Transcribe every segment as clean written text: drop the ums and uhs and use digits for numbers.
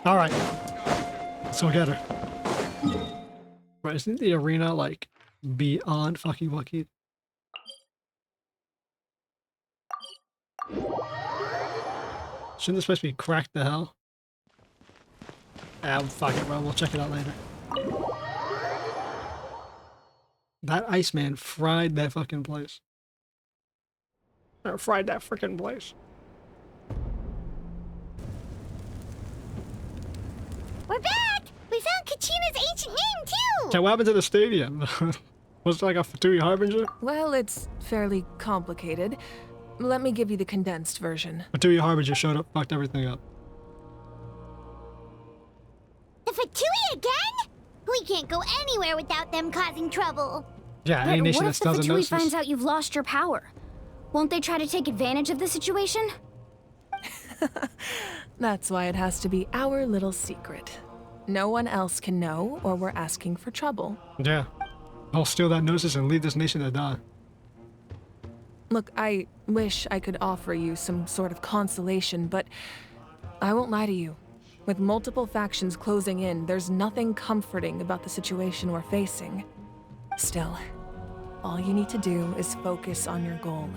Alright. Let's go get her. Right, isn't the arena like beyond fucking lucky? Shouldn't this supposed to be cracked the hell? Ah, fuck it, bro. We'll check it out later. That Iceman fried that fucking place. Or fried that freaking place. We're back! We found Kachina's ancient name, too! Okay, what happened to the stadium? Was it like a Fatui Harbinger? Well, it's fairly complicated. Let me give you the condensed version. Fatui Harbinger showed up, fucked everything up. The Fatui again? We can't go anywhere without them causing trouble. Yeah, any nation that doesn't know What if the Fatui finds out you've lost your power? Won't they try to take advantage of the situation? That's why it has to be our little secret. No one else can know, or we're asking for trouble. Yeah. I'll steal that gnosis and leave this nation to die. Look, I wish I could offer you some sort of consolation, but I won't lie to you. With multiple factions closing in, there's nothing comforting about the situation we're facing. Still, all you need to do is focus on your goal.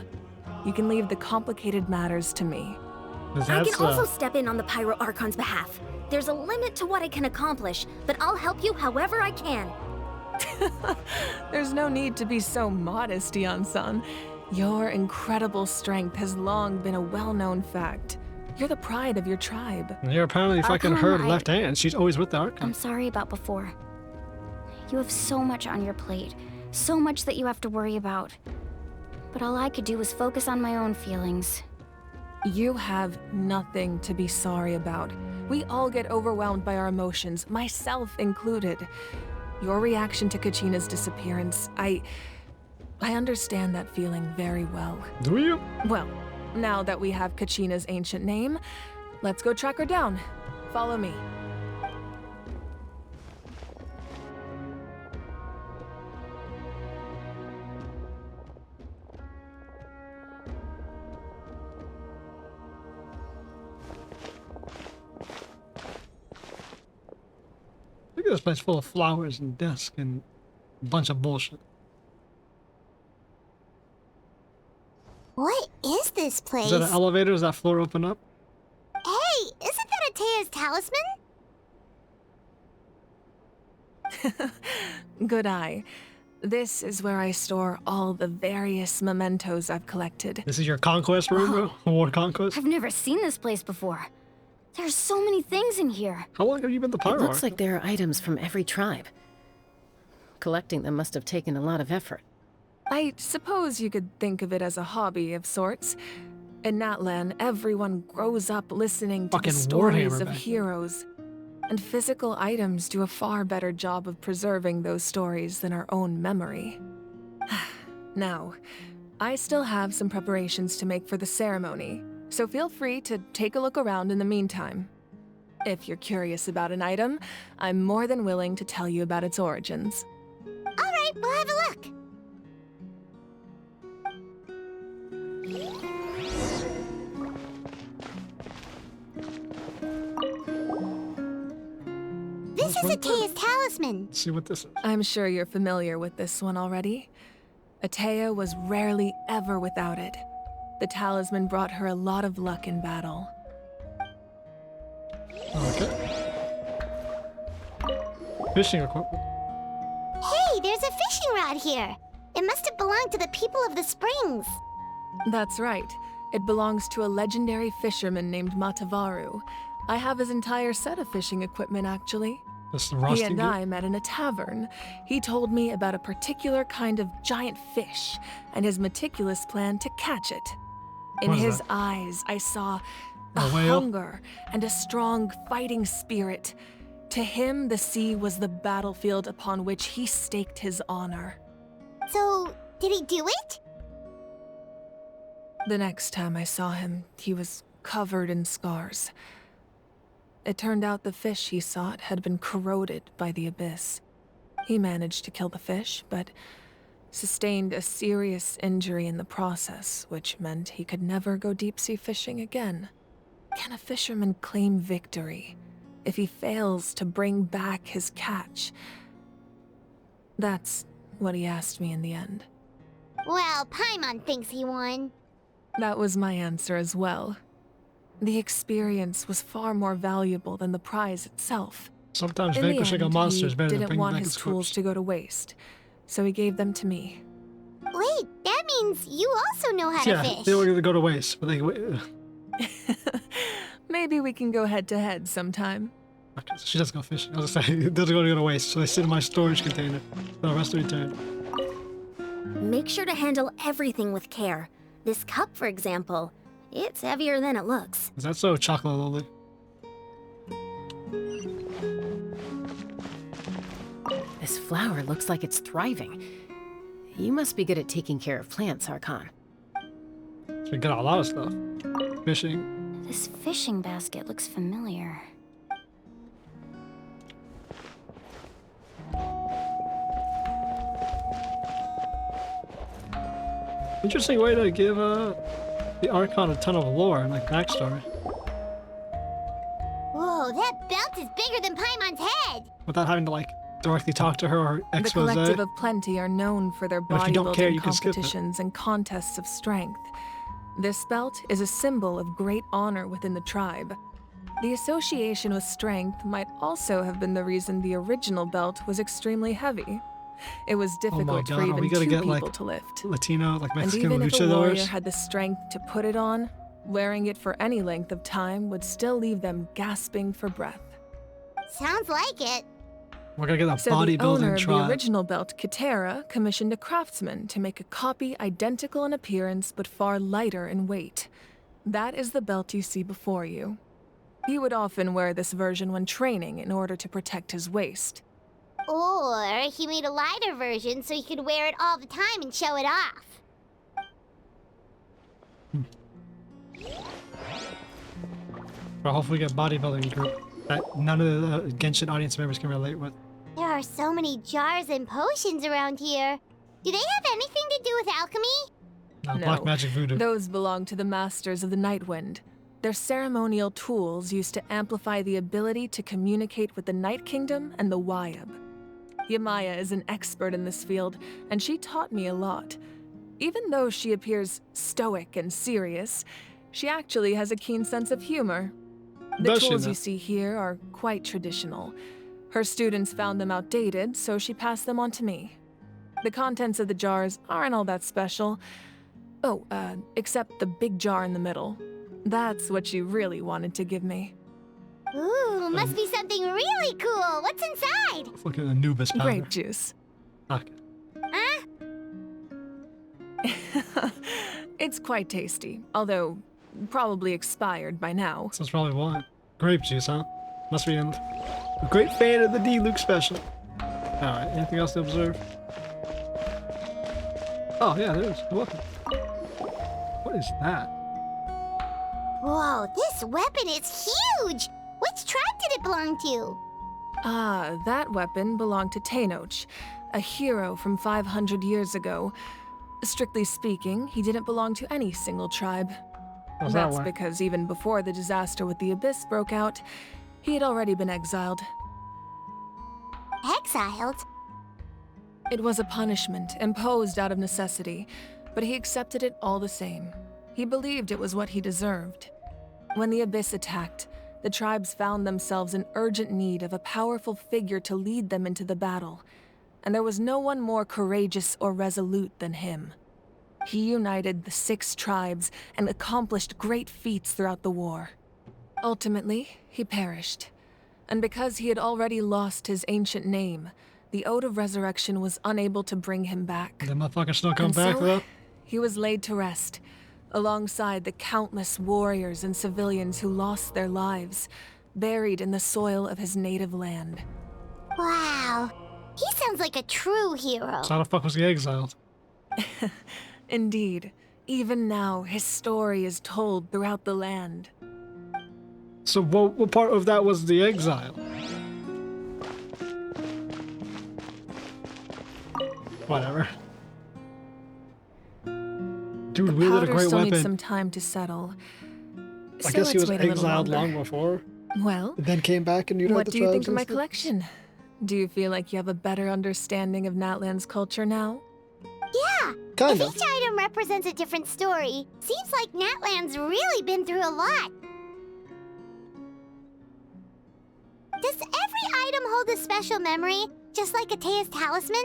You can leave the complicated matters to me. I can also step in on the Pyro Archon's behalf. There's a limit to what I can accomplish, but I'll help you however I can. There's no need to be so modest, Yan-san. Your incredible strength has long been a well-known fact. You're the pride of your tribe. You're apparently fucking Archon, her left hand. She's always with the Archon. I'm sorry about before. You have so much on your plate, so much that you have to worry about. But all I could do was focus on my own feelings. You have nothing to be sorry about. We all get overwhelmed by our emotions, myself included. Your reaction to Kachina's disappearance, I understand that feeling very well. Do you? Well, now that we have Kachina's ancient name, let's go track her down. Follow me. Look at this place full of flowers and desks and a bunch of bullshit. What is this place? Is that an elevator? Does that floor open up? Hey, isn't that Atea's talisman? Good eye. This is where I store all the various mementos I've collected. This is your conquest room, bro? War conquest? I've never seen this place before. There's so many things in here. How long have you been the Pyro It looks Archon? like there are items from every tribe. Collecting them must have taken a lot of effort. I suppose you could think of it as a hobby of sorts. In Natlan, everyone grows up listening to Fucking the stories Warhammer of back. heroes. And physical items do a far better job of preserving those stories than our own memory. Now, I still have some preparations to make for the ceremony, so feel free to take a look around in the meantime. If you're curious about an item, I'm more than willing to tell you about its origins. All right, we'll have a look. This is Atea's talisman. Let's see what this is. I'm sure you're familiar with this one already. Atea was rarely ever without it. The talisman brought her a lot of luck in battle. Okay. Fishing equipment. Hey, there's a fishing rod here. It must have belonged to the people of the springs. That's right. It belongs to a legendary fisherman named Matavaru. I have his entire set of fishing equipment, actually. This is the He rusting and gear. I met in a tavern. He told me about a particular kind of giant fish and his meticulous plan to catch it. In What is his that? eyes, I saw a A whale? hunger and a strong fighting spirit. To him, the sea was the battlefield upon which he staked his honor. So, did he do it? The next time I saw him, he was covered in scars. It turned out the fish he sought had been corroded by the abyss. He managed to kill the fish, but sustained a serious injury in the process, which meant he could never go deep-sea fishing again. Can a fisherman claim victory if he fails to bring back his catch. That's what he asked me in the end. Well, Paimon thinks he won. That was my answer as well. The experience was far more valuable than the prize itself. Sometimes In the vanquishing a end, monster is he better than didn't bringing want back his its tools corpse. to go to waste, so he gave them to me. Wait, that means you also know how Yeah, to fish. they were gonna go to waste, but they. Maybe we can go head to head sometime. Okay, so she doesn't go fishing. I was gonna say, it doesn't go to waste, so they sit in my storage container for the rest of the return. Make sure to handle everything with care. This cup, for example, it's heavier than it looks. Is that so, Chocolate Lily? This flower looks like it's thriving. You must be good at taking care of plants, Archon. So we got a lot of stuff. Fishing. This fishing basket looks familiar. Interesting way to give the Archon a ton of lore and like backstory. Whoa, that belt is bigger than Paimon's head. Without having to like directly talk to her or The expose. Collective of Plenty are known for their But if you don't care, bodybuilding you can skip it. competitions and contests of strength. This belt is a symbol of great honor within the tribe. The association with strength might also have been the reason the original belt was extremely heavy. It was difficult God, for are even we gonna two get, people like, to lift. Latino, like And Mexican even if a warrior luchadors. had the strength to put it on, wearing it for any length of time would still leave them gasping for breath. Sounds like it. We're gonna get a So the owner bodybuilding of the tribe. original belt, Katera, commissioned a craftsman to make a copy identical in appearance but far lighter in weight. That is the belt you see before you. He would often wear this version when training in order to protect his waist. Or he made a lighter version so he could wear it all the time and show it off. Or hopefully get bodybuilding group that none of the Genshin audience members can relate with. There are so many jars and potions around here. Do they have anything to do with alchemy? No, No, black magic voodoo. Those belong to the Masters of the Nightwind. They're ceremonial tools used to amplify the ability to communicate with the Night Kingdom and the Wyab. Yamaya is an expert in this field, and she taught me a lot. Even though she appears stoic and serious, she actually has a keen sense of humor. The Does she tools now? you see here are quite traditional. Her students found them outdated, so she passed them on to me. The contents of the jars aren't all that special. Oh, except the big jar in the middle. That's what she really wanted to give me. Ooh, must be something really cool. What's inside? It's like an Anubis powder. Grape juice. Okay. Huh? It's quite tasty, although probably expired by now. So that's probably why. Grape juice, huh? Must be a great fan of the D-Luke special. Alright, anything else to observe? Oh, yeah, there is. A weapon. What is that? Whoa, this weapon is huge! Which tribe did it belong to? Ah, that weapon belonged to Teyvat, a hero from 500 years ago. Strictly speaking, he didn't belong to any single tribe. How's that That's work? because even before the disaster with the Abyss broke out, he had already been exiled. Exiled? It was a punishment imposed out of necessity, but he accepted it all the same. He believed it was what he deserved. When the Abyss attacked, the tribes found themselves in urgent need of a powerful figure to lead them into the battle, and there was no one more courageous or resolute than him. He united the 6 tribes and accomplished great feats throughout the war. Ultimately, he perished, and because he had already lost his ancient name, the Ode of Resurrection was unable to bring him back. That motherfucker still come And back, so, though? he was laid to rest, alongside the countless warriors and civilians who lost their lives, buried in the soil of his native land. Wow. He sounds like a true hero. So how the fuck was he exiled? Indeed, even now, his story is told throughout the land. So what part of that was the exile? Whatever. Dude The wielded a powder great still needs weapon. some time to settle. I So guess he let's was wait a little exiled longer. long before. Well, And then came back and you know what the do you think tribes of my and stuff. collection? Do you feel like you have a better understanding of Natlan's culture now? Yeah, Kind if of. each item represents a different story, seems like Natlan's really been through a lot. Does every item hold a special memory, just like Atea's talisman?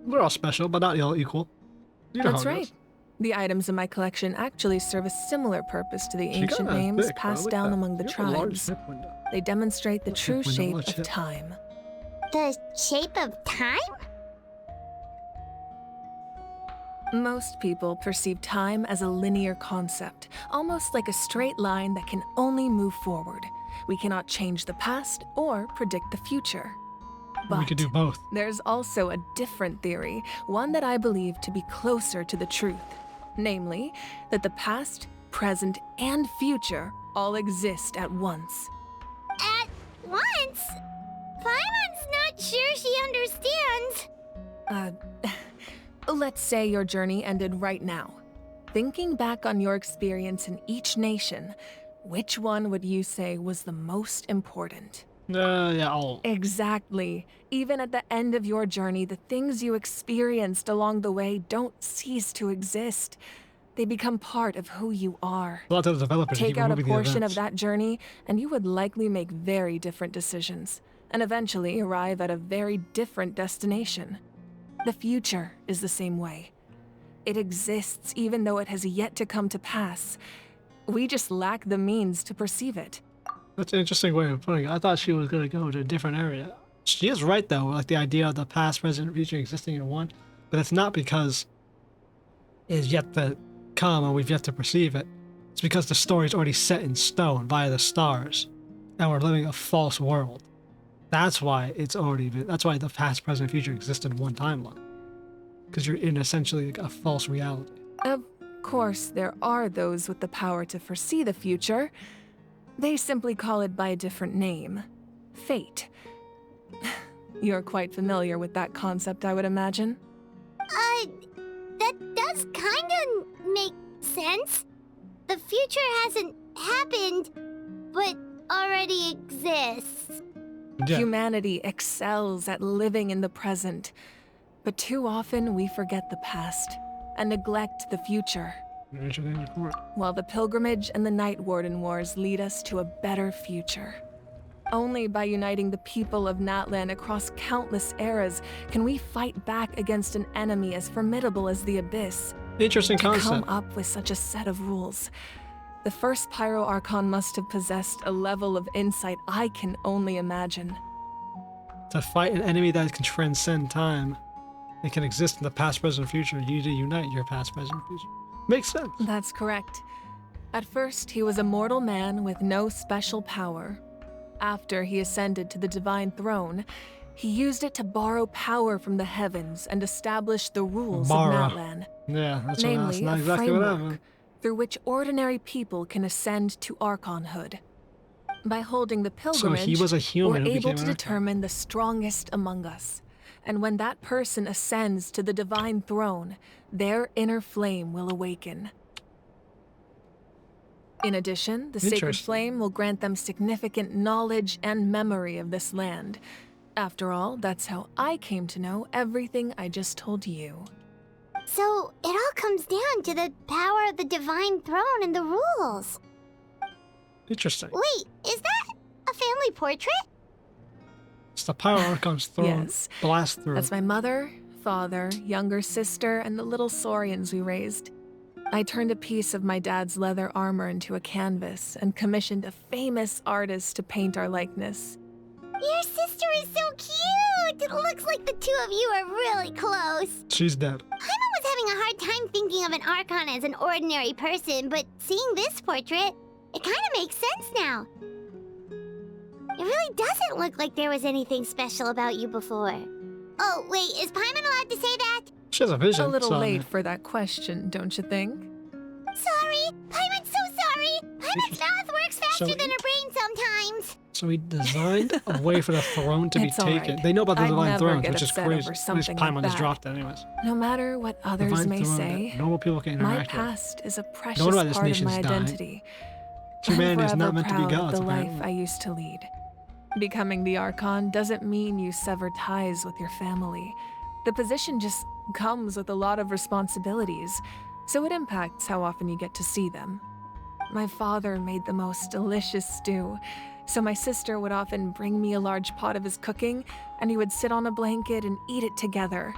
We're all special, but not all equal. You know That's how it right. goes. The items in my collection actually serve a similar purpose to the She ancient kinda names thick, bro. passed Look down at that. among the You have a large tribes. hip window. They demonstrate the Large true hip window, shape large of hip. time. The shape of time? Most people perceive time as a linear concept, almost like a straight line that can only move forward. We cannot change the past or predict the future. We But could do both. there's also a different theory, one that I believe to be closer to the truth. Namely, that the past, present, and future all exist at once. At once? Paimon's not sure she understands. Let's say your journey ended right now. Thinking back on your experience in each nation, which one would you say was the most important? Yeah, all. Exactly. Even at the end of your journey, the things you experienced along the way don't cease to exist. They become part of who you are. A lot of the developers Take keep out a removing the portion of events. that journey, and you would likely make very different decisions, and eventually arrive at a very different destination. The future is the same way. It exists even though it has yet to come to pass. We just lack the means to perceive it. That's an interesting way of putting it. I thought she was going to go to a different area. She is right, though, like the idea of the past, present, and future existing in one. But it's not because it is yet to come and we've yet to perceive it. It's because the story is already set in stone via the stars. And we're living a false world. That's why it's already been, that's why the past, present, and future exist in one timeline. Because you're in essentially like a false reality. Of course, there are those with the power to foresee the future. They simply call it by a different name. Fate. You're quite familiar with that concept, I would imagine. That does kinda make sense. The future hasn't happened, but already exists. Yeah. Humanity excels at living in the present, but too often we forget the past and neglect the future. While the pilgrimage and the Night Warden Wars lead us to a better future. Only by uniting the people of Natlan across countless eras can we fight back against an enemy as formidable as the Abyss. Interesting To come concept. up with such a set of rules, the first Pyro Archon must have possessed a level of insight I can only imagine. To fight an enemy that can transcend time. It can exist in the past, present, and future. You need to unite your past, present, and future. Makes sense. That's correct. At first, he was a mortal man with no special power. After he ascended to the divine throne, he used it to borrow power from the heavens and establish the rules Borrow. of Natlan. Yeah, that's Namely, not a exactly what framework happened. through which ordinary people can ascend to Archonhood. By holding the So pilgrimage, he was a human we're who able became to an Archon. determine the strongest among us. And when that person ascends to the divine throne, their inner flame will awaken. In addition, the sacred Interesting. flame will grant them significant knowledge and memory of this land. After all, that's how I came to know everything I just told you. So it all comes down to the power of the divine throne and the rules. Interesting. Wait, is that a family portrait? It's the Pyro Archon's throne. Yes. Blast through. That's my mother, father, younger sister, and the little Saurians we raised. I turned a piece of my dad's leather armor into a canvas and commissioned a famous artist to paint our likeness. Your sister is so cute! It looks like the two of you are really close. She's dead. Paimon was having a hard time thinking of an Archon as an ordinary person, but seeing this portrait, it kind of makes sense now. It really doesn't look like there was anything special about you before. Oh, wait, is Paimon allowed to say that? She has a vision. A little so- late for that question, don't you think? Sorry! Paimon's so sorry! Paimon's mouth works faster So- than her brain sometimes! So he designed a way for the throne to be It's all taken. right. They know about the I'd divine never thrones, get which is upset crazy. over At least something Paimon like has that. dropped it anyways. No matter what others Divine may throne say, that normal people can my interact with. past is a Knowing precious about this part of nation's my dying. identity. Humanity is I'm not forever meant to be proud of gods, the life apparently. I used to lead. Becoming the Archon doesn't mean you sever ties with your family. The position just comes with a lot of responsibilities, so it impacts how often you get to see them. My father made the most delicious stew, so my sister would often bring me a large pot of his cooking, and we would sit on a blanket and eat it together.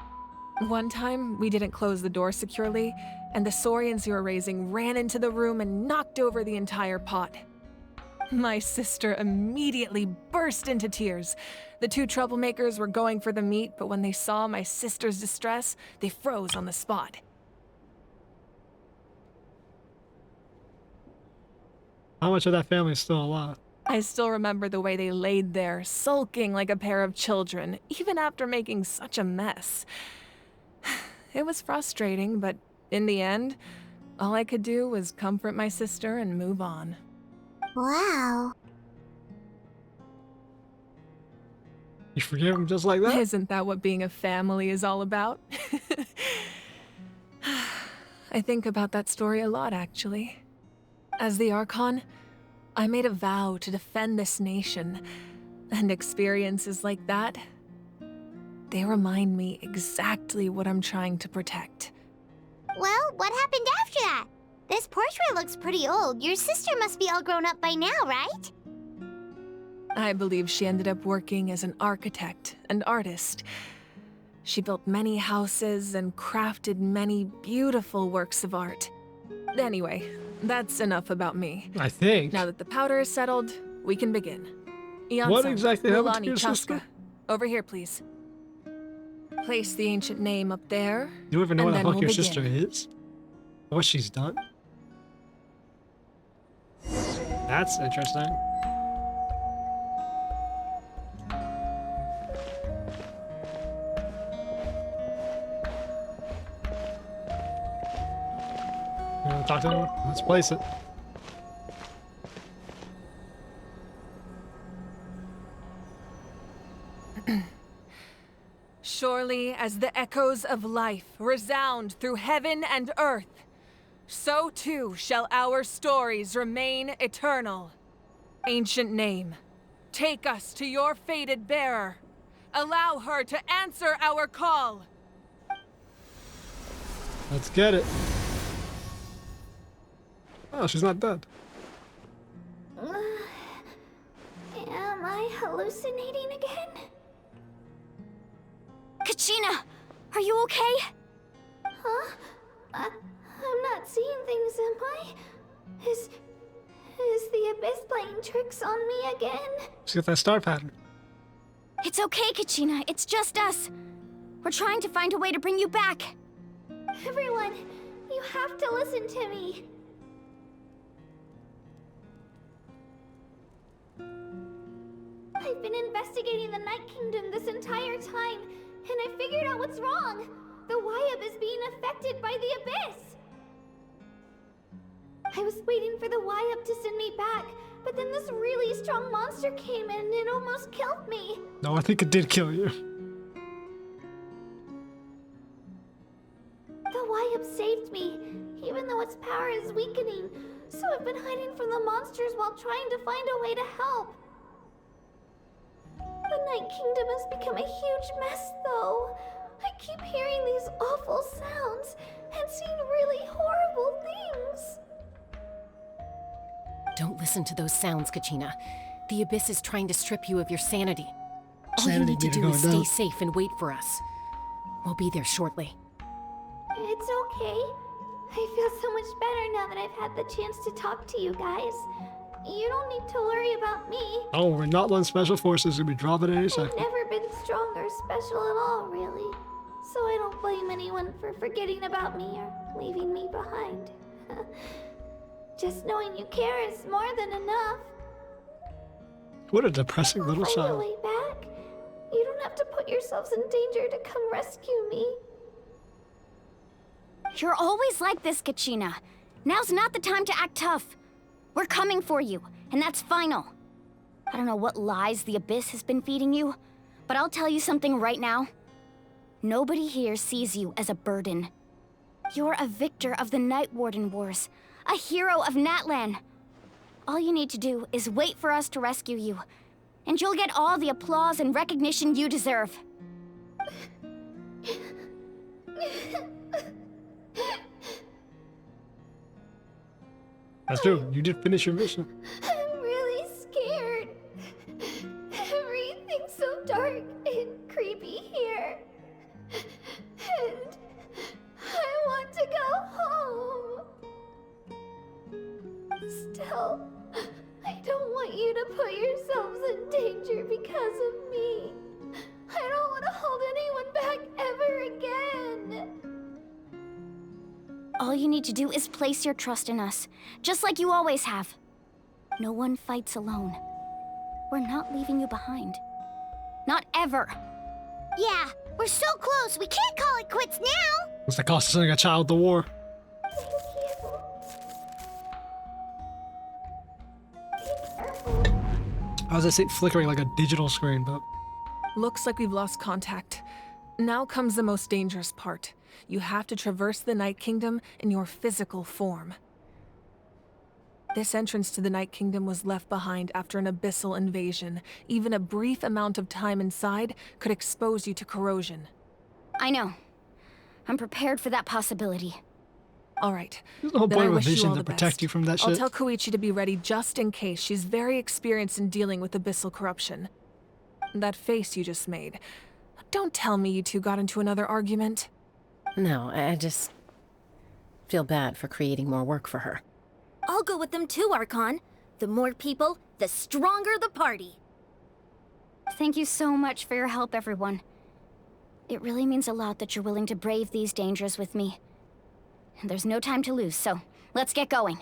One time, we didn't close the door securely, and the saurians you were raising ran into the room and knocked over the entire pot. My sister immediately burst into tears. The two troublemakers were going for the meat, but when they saw my sister's distress, they froze on the spot. How much of that family is still alive? I still remember the way they laid there, sulking like a pair of children, even after making such a mess. It was frustrating, but in the end, all I could do was comfort my sister and move on. Wow. You forgive him just like that? Isn't that what being a family is all about? I think about that story a lot, actually. As the Archon, I made a vow to defend this nation, and experiences like that, they remind me exactly what I'm trying to protect. Well, what happened after that? This portrait looks pretty old. Your sister must be all grown up by now, right? I believe she ended up working as an architect and artist. She built many houses and crafted many beautiful works of art. Anyway, that's enough about me. I think. Now that the powder is settled, we can begin. What Iansan, exactly happened to Milani your Chaska. sister? Over here, please. Place the ancient name up there. You don't even know and what the then fuck we'll your begin. sister is? What she's done? That's interesting. You wanna talk to anyone? Let's place it. Surely as the echoes of life resound through heaven and earth, so too shall our stories remain eternal. Ancient name, take us to your fated bearer. Allow her to answer our call. Let's get it. Oh, she's not dead. Am I hallucinating again? Kachina, are you okay? Huh? I'm not seeing things, am I? Is the Abyss playing tricks on me again? She's got that star pattern. It's okay, Kachina. It's just us. We're trying to find a way to bring you back. Everyone, you have to listen to me. I've been investigating the Night Kingdom this entire time, and I figured out what's wrong. The Wyab is being affected by the Abyss. I was waiting for the Wyab to send me back, but then this really strong monster came in and it almost killed me. No, I think it did kill you. The Wyab saved me, even though its power is weakening. So I've been hiding from the monsters while trying to find a way to help. The Night Kingdom has become a huge mess, though. I keep hearing these awful sounds and seeing really horrible things. Don't listen to those sounds, Kachina. The Abyss is trying to strip you of your sanity. All Sanity you need to meter do is going stay down. safe and wait for us. We'll be there shortly. It's okay. I feel so much better now that I've had the chance to talk to you guys. You don't need to worry about me. Oh, we're Natlan Special Forces. We'll be dropping any I've second. never been strong or special at all, really. So I don't blame anyone for forgetting about me or leaving me behind. Just knowing you care is more than enough. What a depressing little Find a child. way back. You don't have to put yourselves in danger to come rescue me. You're always like this, Kachina. Now's not the time to act tough. We're coming for you, and that's final. I don't know what lies the Abyss has been feeding you, but I'll tell you something right now. Nobody here sees you as a burden. You're a victor of the Night Warden Wars, a hero of Natlan. All you need to do is wait for us to rescue you, and you'll get all the applause and recognition you deserve. That's true. You did finish your mission. I'm really scared. Everything's so dark and creepy here. And I want to go home. Still, I don't want you to put yourselves in danger because of me. I don't want to hold anyone back ever again. All you need to do is place your trust in us, just like you always have. No one fights alone. We're not leaving you behind. Not ever. Yeah, we're so close. We can't call it quits now. What's the cost of sending a child to war? How does that say flickering like a digital screen, but Looks like we've lost contact. Now comes the most dangerous part. You have to traverse the Night Kingdom in your physical form. This entrance to the Night Kingdom was left behind after an abyssal invasion. Even a brief amount of time inside could expose you to corrosion. I know. I'm prepared for that possibility. All right. there's no Then point I of a wish you vision all to the protect best. you from that I'll shit. tell Koichi to be ready just in case. She's very experienced in dealing with abyssal corruption. That face you just made. Don't tell me you two got into another argument. No, I just feel bad for creating more work for her. I'll go with them too, Archon. The more people, the stronger the party. Thank you so much for your help, everyone. It really means a lot that you're willing to brave these dangers with me. And there's no time to lose, so let's get going.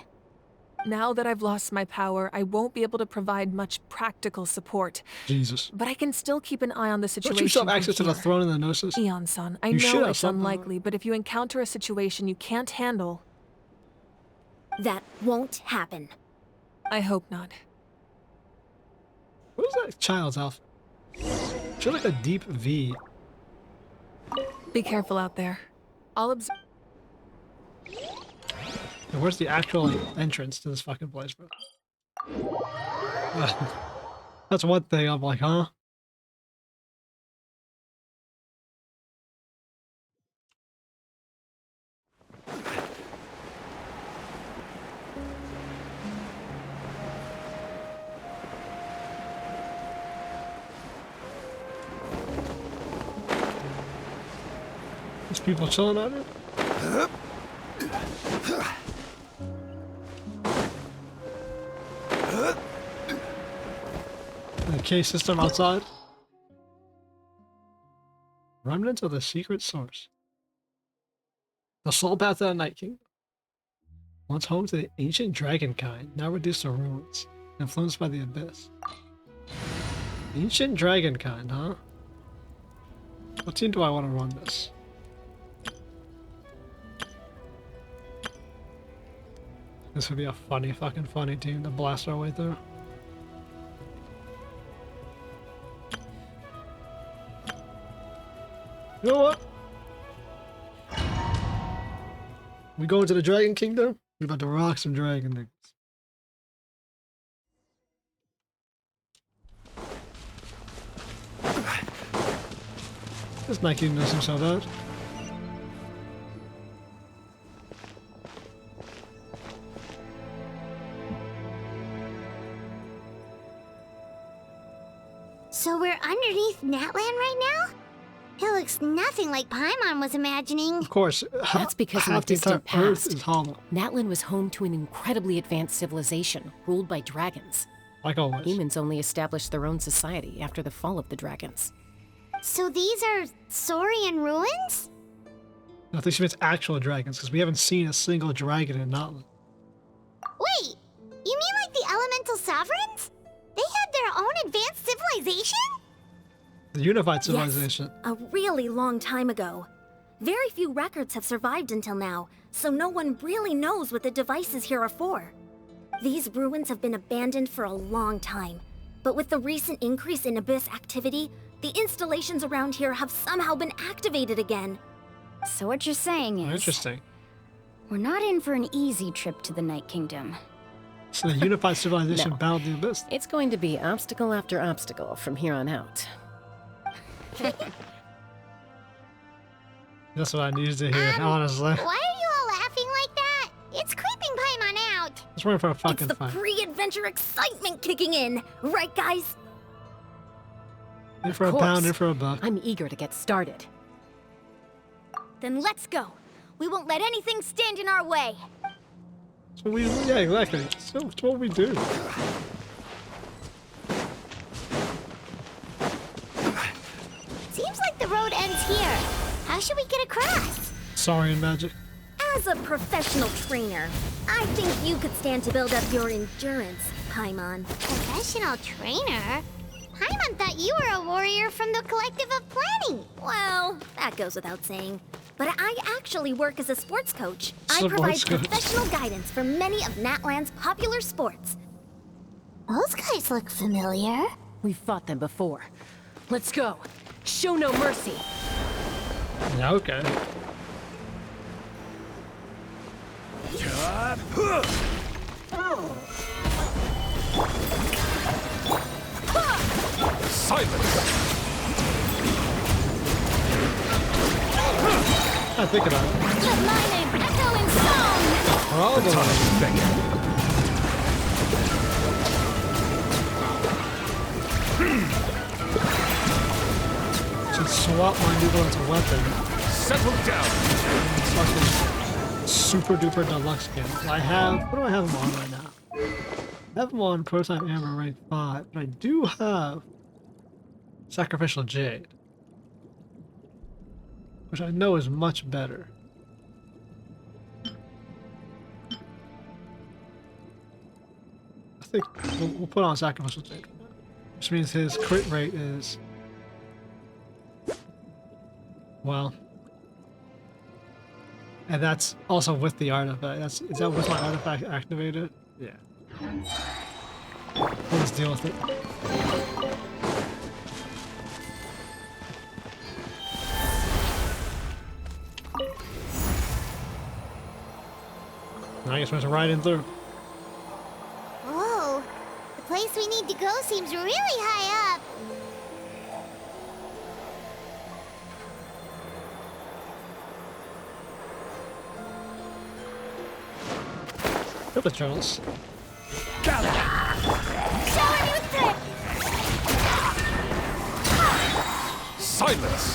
Now that I've lost my power, I won't be able to provide much practical support. Jesus. But I can still keep an eye on the situation. Don't you still have from access to the here. throne and the Gnosis? Eon-san, I You should know have it's something. unlikely, but if you encounter a situation you can't handle, That won't happen. I hope not. What is that child's outfit? She like a deep V. Be careful out there. I'll observe. And where's the actual entrance to this fucking place, bro? That's one thing I'm like, huh? There's people chilling out here? The case system outside. Remnants of the secret source. The soul path of the Night Kingdom. Once home to the ancient dragon kind, now reduced to ruins, influenced by the abyss. Ancient dragon kind, huh? What team do I want to run this? This would be a funny team to blast our way through. You know what? We going to the Dragon Kingdom? We about to rock some dragon niggas. This Night Kingdom doesn't seem so bad. So we're underneath Natlan right now? It looks nothing like Paimon was imagining. Of course, That's because in the half the entire distant Earth past, is hollow, Natlan was home to an incredibly advanced civilization ruled by dragons. like always. Humans only established their own society after the fall of the dragons. So these are Saurian ruins? I think she means actual dragons, because we haven't seen a single dragon in Natlan. Wait, you mean like the elemental sovereigns? They had their own advanced civilization? The unified civilization. A really long time ago. Very few records have survived until now, so no one really knows what the devices here are for. These ruins have been abandoned for a long time, but with the recent increase in Abyss activity, the installations around here have somehow been activated again. So what you're saying is... Interesting. We're not in for an easy trip to the Night Kingdom. So the unified civilization No. battled the abyss. It's going to be obstacle after obstacle from here on out. That's what I needed to hear, honestly. Why are you all laughing like that? It's creeping Paimon out. Just waiting for a It's fucking the fight. pre-adventure excitement kicking in, right, guys? In for a course. pound, in for a buck. I'm eager to get started. Then let's go. We won't let anything stand in our way. So yeah, exactly. So it's what we do. Seems like the road ends here. How should we get across? Sorry, magic. As a professional trainer, I think you could stand to build up your endurance, Paimon. Professional trainer? Paimon thought you were a warrior from the Collective of Planning. Well, that goes without saying. But I actually work as a sports coach. I Sports provide coach. professional guidance for many of Natlan's popular sports. Those guys look familiar. We've fought them before. Let's go. Show no mercy. Yeah, okay. Silence! I think about it. Let my name echo in song! Probably. Time beckon. Should swap my Newborn's weapon. Settle down! It's fucking super duper deluxe skin. I have. What do I have him on right now? I have him on Prototype Amber rank 5, but I do have Sacrificial Jade, which I know is much better. I think we'll put on Sacrificial Jade, which means his crit rate is, well, and that's also with the artifact. Is that with my artifact activated? Yeah. Let's deal with it. Now I guess we're just riding through. Whoa, the place we need to go seems really high up. Look at Charles. Gather! Shower me with grit. Silence!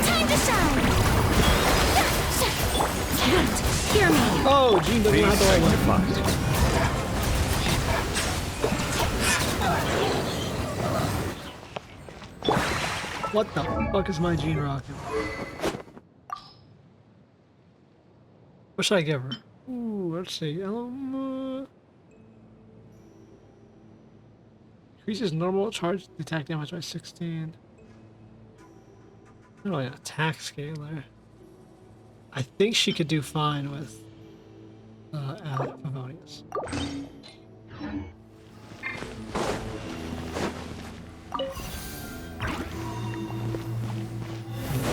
Time to shine! Wait, hear me. Oh, Jean doesn't Be have the right one. sanctified. What the fuck is my Jean rocking? What should I give her? Ooh, let's see. Increases normal charge attack damage by 16. Not really an attack scaler. I think she could do fine with Favonius.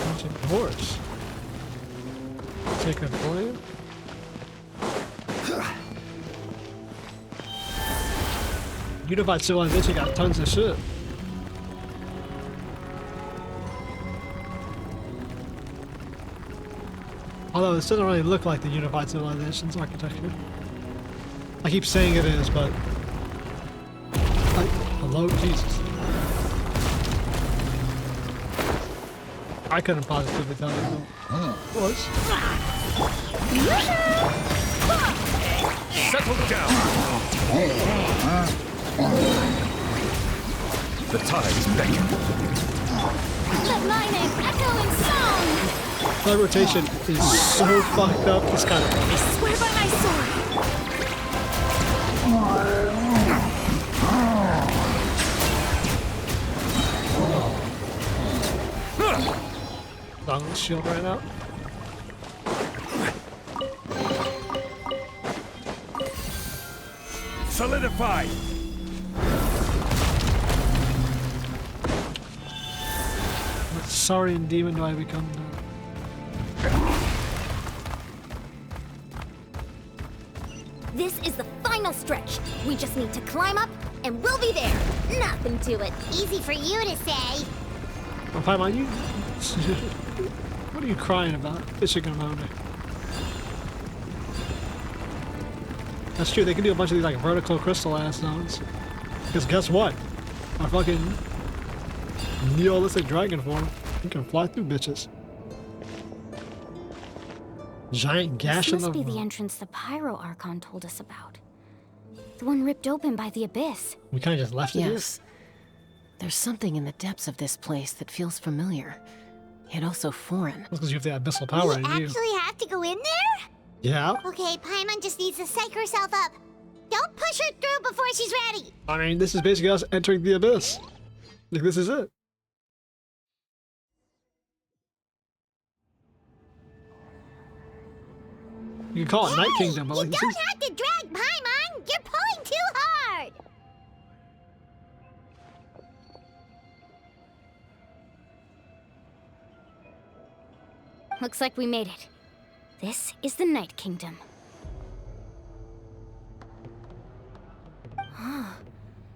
Ancient horse. Sacred flame. Unified civilization got tons of shit. Although this doesn't really look like the unified civilization's architecture. I keep saying it is, but like, hello, Jesus. I couldn't positively tell you though. Was. Settle down! The tides beckon. Let my name echo in song! That rotation is so fucked up, it's kind of. I swear by my sword! Long shield right now. Solidify! What Saurian demon do I become now? This is the final stretch. We just need to climb up, and we'll be there. Nothing to it. Easy for you to say. Oh, Paimon, you... What are you crying about? Fishing around there. That's true, they can do a bunch of these like vertical crystal ass zones. Because guess what? Our fucking Neolithic dragon form, you can fly through bitches. Giant gash in This the must be the road. entrance the Pyro Archon told us about. The one ripped open by the Abyss. We kind of just left it here. Yes. There's something in the depths of this place that feels familiar, yet also foreign. That's because you have the abyssal power We in you. actually have to go in there? Yeah? Okay, Paimon just needs to psych herself up. Don't push her through before she's ready. I mean, this is basically us entering the abyss. Like, this is it. You can call it Night Kingdom, but You like, this don't is... have to drag Paimon. You're pulling too hard. Looks like we made it. This is the Night Kingdom.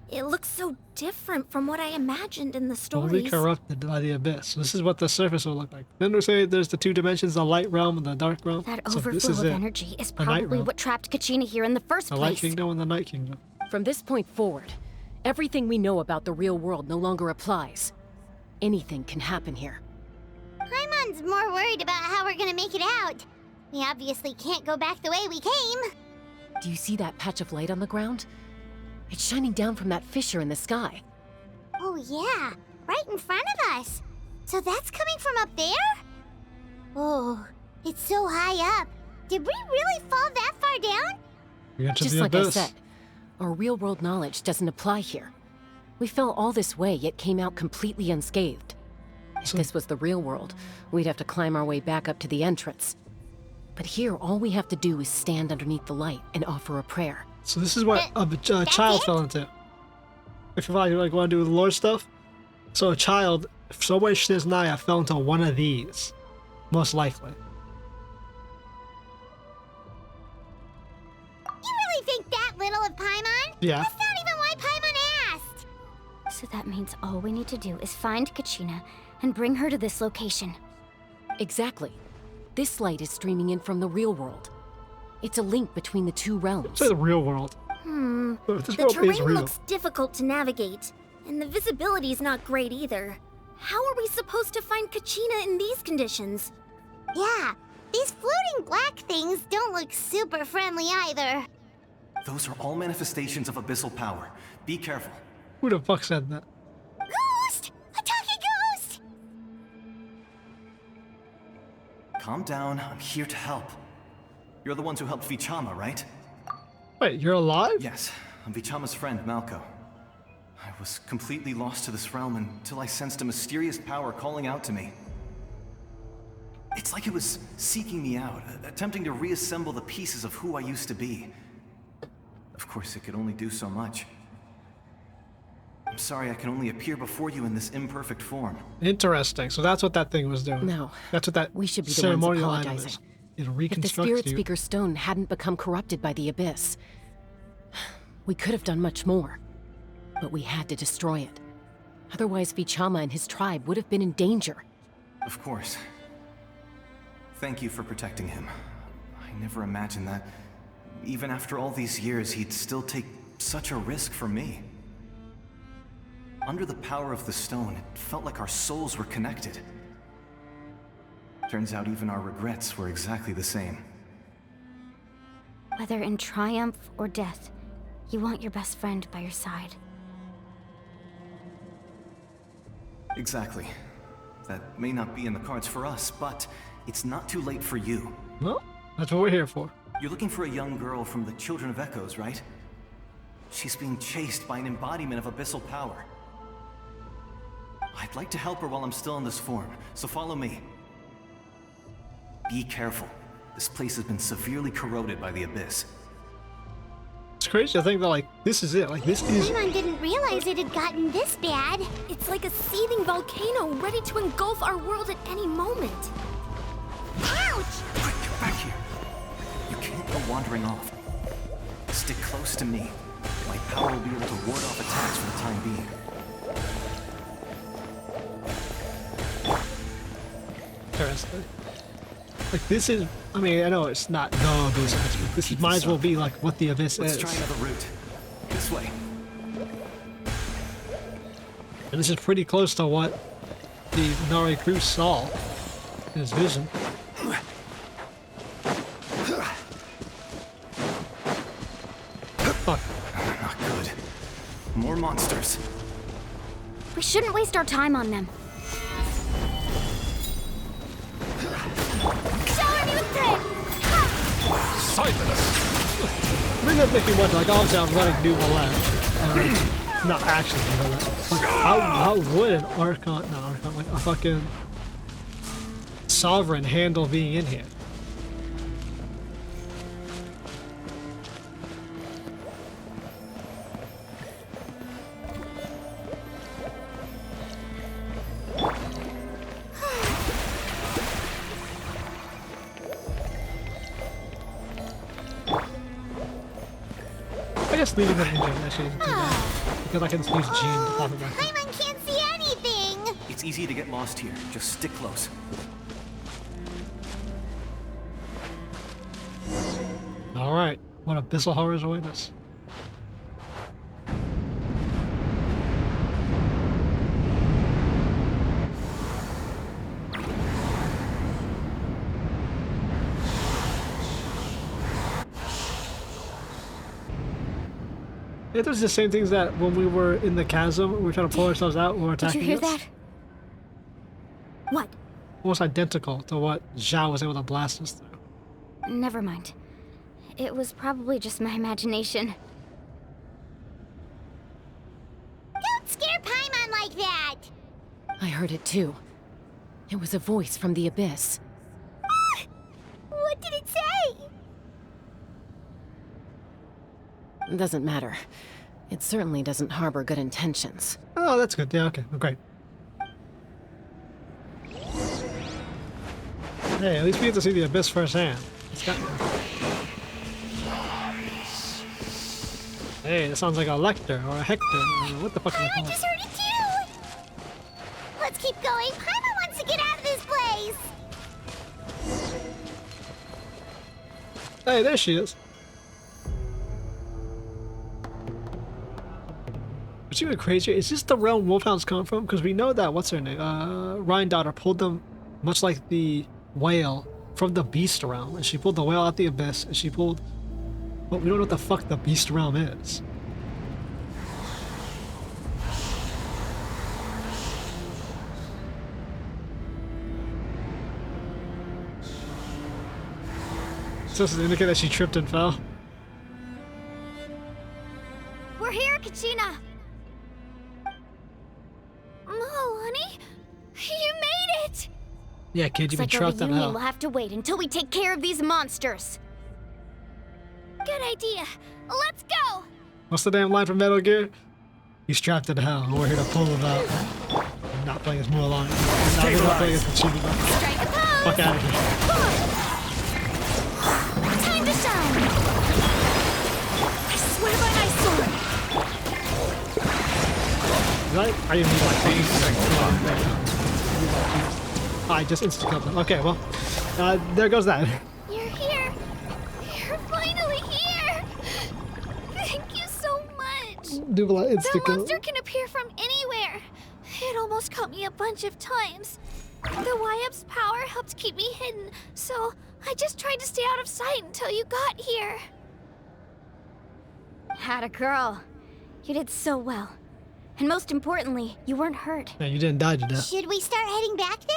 It looks so different from what I imagined in the Totally stories. corrupted by the abyss. This is what the surface will look like. Then we say there's the two dimensions, the light realm and the dark realm. That So this overflow is of it. energy is The Night probably Realm. what trapped Kachina here in the first The Light place. Kingdom and the Night Kingdom. From this point forward, everything we know about the real world no longer applies. Anything can happen here. Paimon's more worried about how we're gonna make it out. We obviously can't go back the way we came. Do you see that patch of light on the ground? It's shining down from that fissure in the sky. Oh yeah, right in front of us. So that's coming from up there? Oh, it's so high up. Did we really fall that far down? We enter Just the like I abyss. said, our real-world knowledge doesn't apply here. We fell all this way, yet came out completely unscathed. If So- this was the real world, we'd have to climb our way back up to the entrance. But here, all we have to do is stand underneath the light and offer a prayer. So this is what a child it? fell into. If you like want to do the Lord stuff, so a child, somewhere Shiznaya fell into one of these, most likely. You really think that little of Paimon? Yeah. That's not even why Paimon asked. So that means all we need to do is find Kachina and bring her to this location. Exactly. This light is streaming in from the real world. It's a link between the two realms. Say the real world. This The world is terrain real. looks difficult to navigate, and the visibility's not great either. How are we supposed to find Kachina in these conditions? Yeah, these floating black things don't look super friendly either. Those are all manifestations of abyssal power. Be careful. Who the fuck said that? Ghost! A talking ghost! Calm down, I'm here to help. You're the ones who helped Vichama, right? Wait, you're alive? Yes, I'm Vichama's friend, Malko. I was completely lost to this realm until I sensed a mysterious power calling out to me. It's like it was seeking me out, attempting to reassemble the pieces of who I used to be. Of course, it could only do so much. I'm sorry I can only appear before you in this imperfect form. Interesting. So that's what that thing was doing. No, That's what that we should be the ones ceremonial item apologizing. is. It If the reconstructs Spirit you. Speaker Stone hadn't become corrupted by the Abyss, we could have done much more. But we had to destroy it. Otherwise, Vichama and his tribe would have been in danger. Of course. Thank you for protecting him. I never imagined that, even after all these years, he'd still take such a risk for me. Under the power of the stone, it felt like our souls were connected. Turns out even our regrets were exactly the same. Whether in triumph or death, you want your best friend by your side. Exactly. That may not be in the cards for us, but it's not too late for you. Well, that's what we're here for. You're looking for a young girl from the Children of Echoes, right? She's being chased by an embodiment of abyssal power. I'd like to help her while I'm still in this form, so follow me. Be careful. This place has been severely corroded by the Abyss. It's crazy to think that, like, this is it. Like, this is... Paimon didn't realize it had gotten this bad. It's like a seething volcano ready to engulf our world at any moment. Ouch! Quick, get back here. You can't go wandering off. stick close to me. My power will be able to ward off attacks for the time being. Interesting. Like this is, I mean, I know it's not the Abyss, but this might as well be like what the Abyss Let's is. try another route. This way. And this is pretty close to what the Nari Cruz saw in his vision. Fuck. Not good. More monsters. We shouldn't waste our time on them. Silence! I mean, that make me wonder, like, obviously I'm running New Malette. Not actually New Malette. Like, how would an Archon, not Archon, like a fucking Sovereign handle being in here? I guess leaving them in actually isn't too bad. Because I can just use Jean to pop it back. Paimon can't see anything! It's easy to get lost here. Just stick close. Alright, what abyssal horrors await us? It was the same things that when we were in the chasm, we were trying to pull ourselves out, we were Did attacking you hear us. that? What? Almost identical to what Zhao was able to blast us through. Never mind. It was probably just my imagination. Don't scare Paimon like that! I heard it too. It was a voice from the Abyss. What did it say? Doesn't matter. It certainly doesn't harbor good intentions. Oh, that's good. Yeah, okay. Great. Hey, at least we get to see the Abyss firsthand. It's got... Hey, that sounds like a Lecter or a Hector. What the fuck is Paimon that just called? heard it too! Let's keep going. Paimon wants to get out of this place! Hey, there she is. What's even crazier, is this the realm wolfhounds come from? Because we know that, what's her name? Rhine-Daughter pulled them, much like the whale, from the beast realm. And she pulled the whale out the abyss, and she pulled... But we don't know what the fuck the beast realm is. So does it indicate that she tripped and fell? We're here, Kachina! Natlani? You made it! Yeah, kid, you've been Looks like our trapped in reunion hell. will have to wait until we take care of these monsters. Good idea. Let's go! What's the damn line from Metal Gear? He's trapped in hell, and we're here to pull him out. I'm not playing as Mulan. I'm not playing as Kachina. Strike a pose! Fuck out of here. Time to shine! I swear by my sword! Right? I didn't need my face. I just insta-killed them. Okay, well, there goes that. You're here! You're finally here! Thank you so much! Dubla The insta-kill. monster can appear from anywhere! It almost caught me a bunch of times. The YF's power helped keep me hidden, so I just tried to stay out of sight until you got here. Had a girl. You did so well. And most importantly, you weren't hurt. Yeah, you didn't die to death. Should we start heading back then?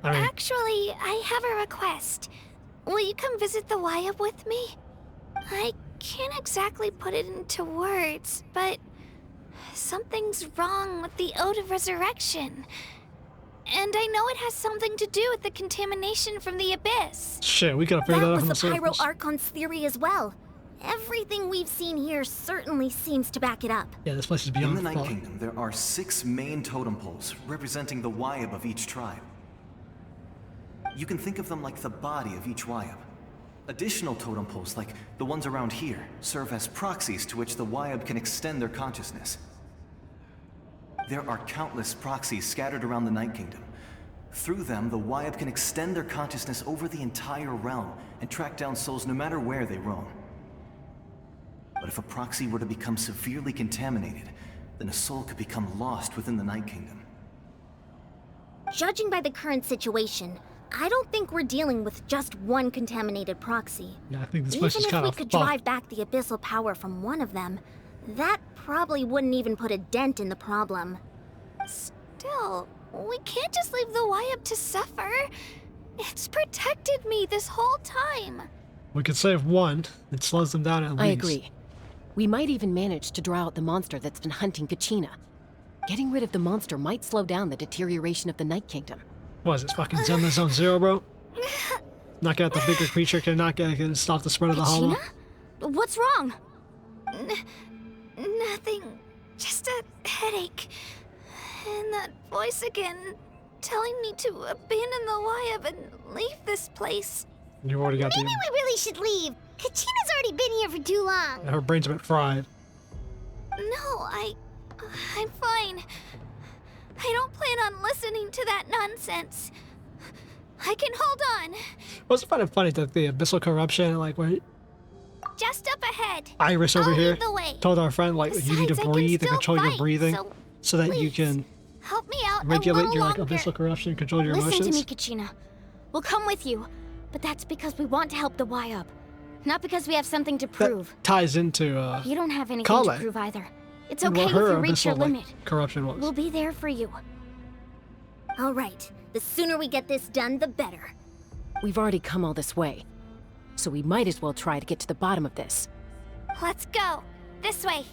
I mean, Actually, I have a request. Will you come visit the YF with me? I can't exactly put it into words, but something's wrong with the Ode of Resurrection. And I know it has something to do with the contamination from the Abyss. shit, we could have figured That that out was from the the Pyro surface. Archon's theory as well. Everything we've seen here certainly seems to back it up. Yeah, this place is In beyond the Night thought. Kingdom, there are 6 main totem poles representing the Wyab of each tribe. You can think of them like the body of each Wyab. Additional totem poles, like the ones around here, serve as proxies to which the Wyab can extend their consciousness. There are countless proxies scattered around the Night Kingdom. Through them, the Wyab can extend their consciousness over the entire realm and track down souls no matter where they roam. But if a proxy were to become severely contaminated, then a soul could become lost within the Night Kingdom. Judging by the current situation, I don't think we're dealing with just one contaminated proxy. Yeah, I think this place is Even kind if of we could fucked. drive back the abyssal power from one of them, that probably wouldn't even put a dent in the problem. Still, we can't just leave the Wyab to suffer. It's protected me this whole time. We could save one. It slows them down at least. I agree. We might even manage to draw out the monster that's been hunting Kachina. Getting rid of the monster might slow down the deterioration of the Night Kingdom. What is this, fucking Zelda Zone Zero, bro? Knock out the bigger creature, can stop the spread of the hollow. Kachina? What's wrong? Nothing. Just a headache. And that voice again, telling me to abandon the Wyab and leave this place. You already got Maybe we really should leave. Kachina's already been here for too long. her brain's a bit fried. No, I'm fine. I don't plan on listening to that nonsense. I can hold on. I was finding it funny that the abyssal corruption, like where Just up ahead. Iris over I'll here lead the way. told our friend like you need to Besides, I can breathe and still control your fight, breathing so that you please, can help me out regulate a little your like longer. abyssal corruption, control your Listen emotions. to me, Kachina. We'll come with you, but that's because we want to help the Wyab, not because we have something to prove. That ties into You don't have anything Kale. to prove either. It's okay what if her you reach your abyssal like, limit. corruption was. We'll be there for you. All right, the sooner we get this done, the better. We've already come all this way, so we might as well try to get to the bottom of this. Let's go. This way.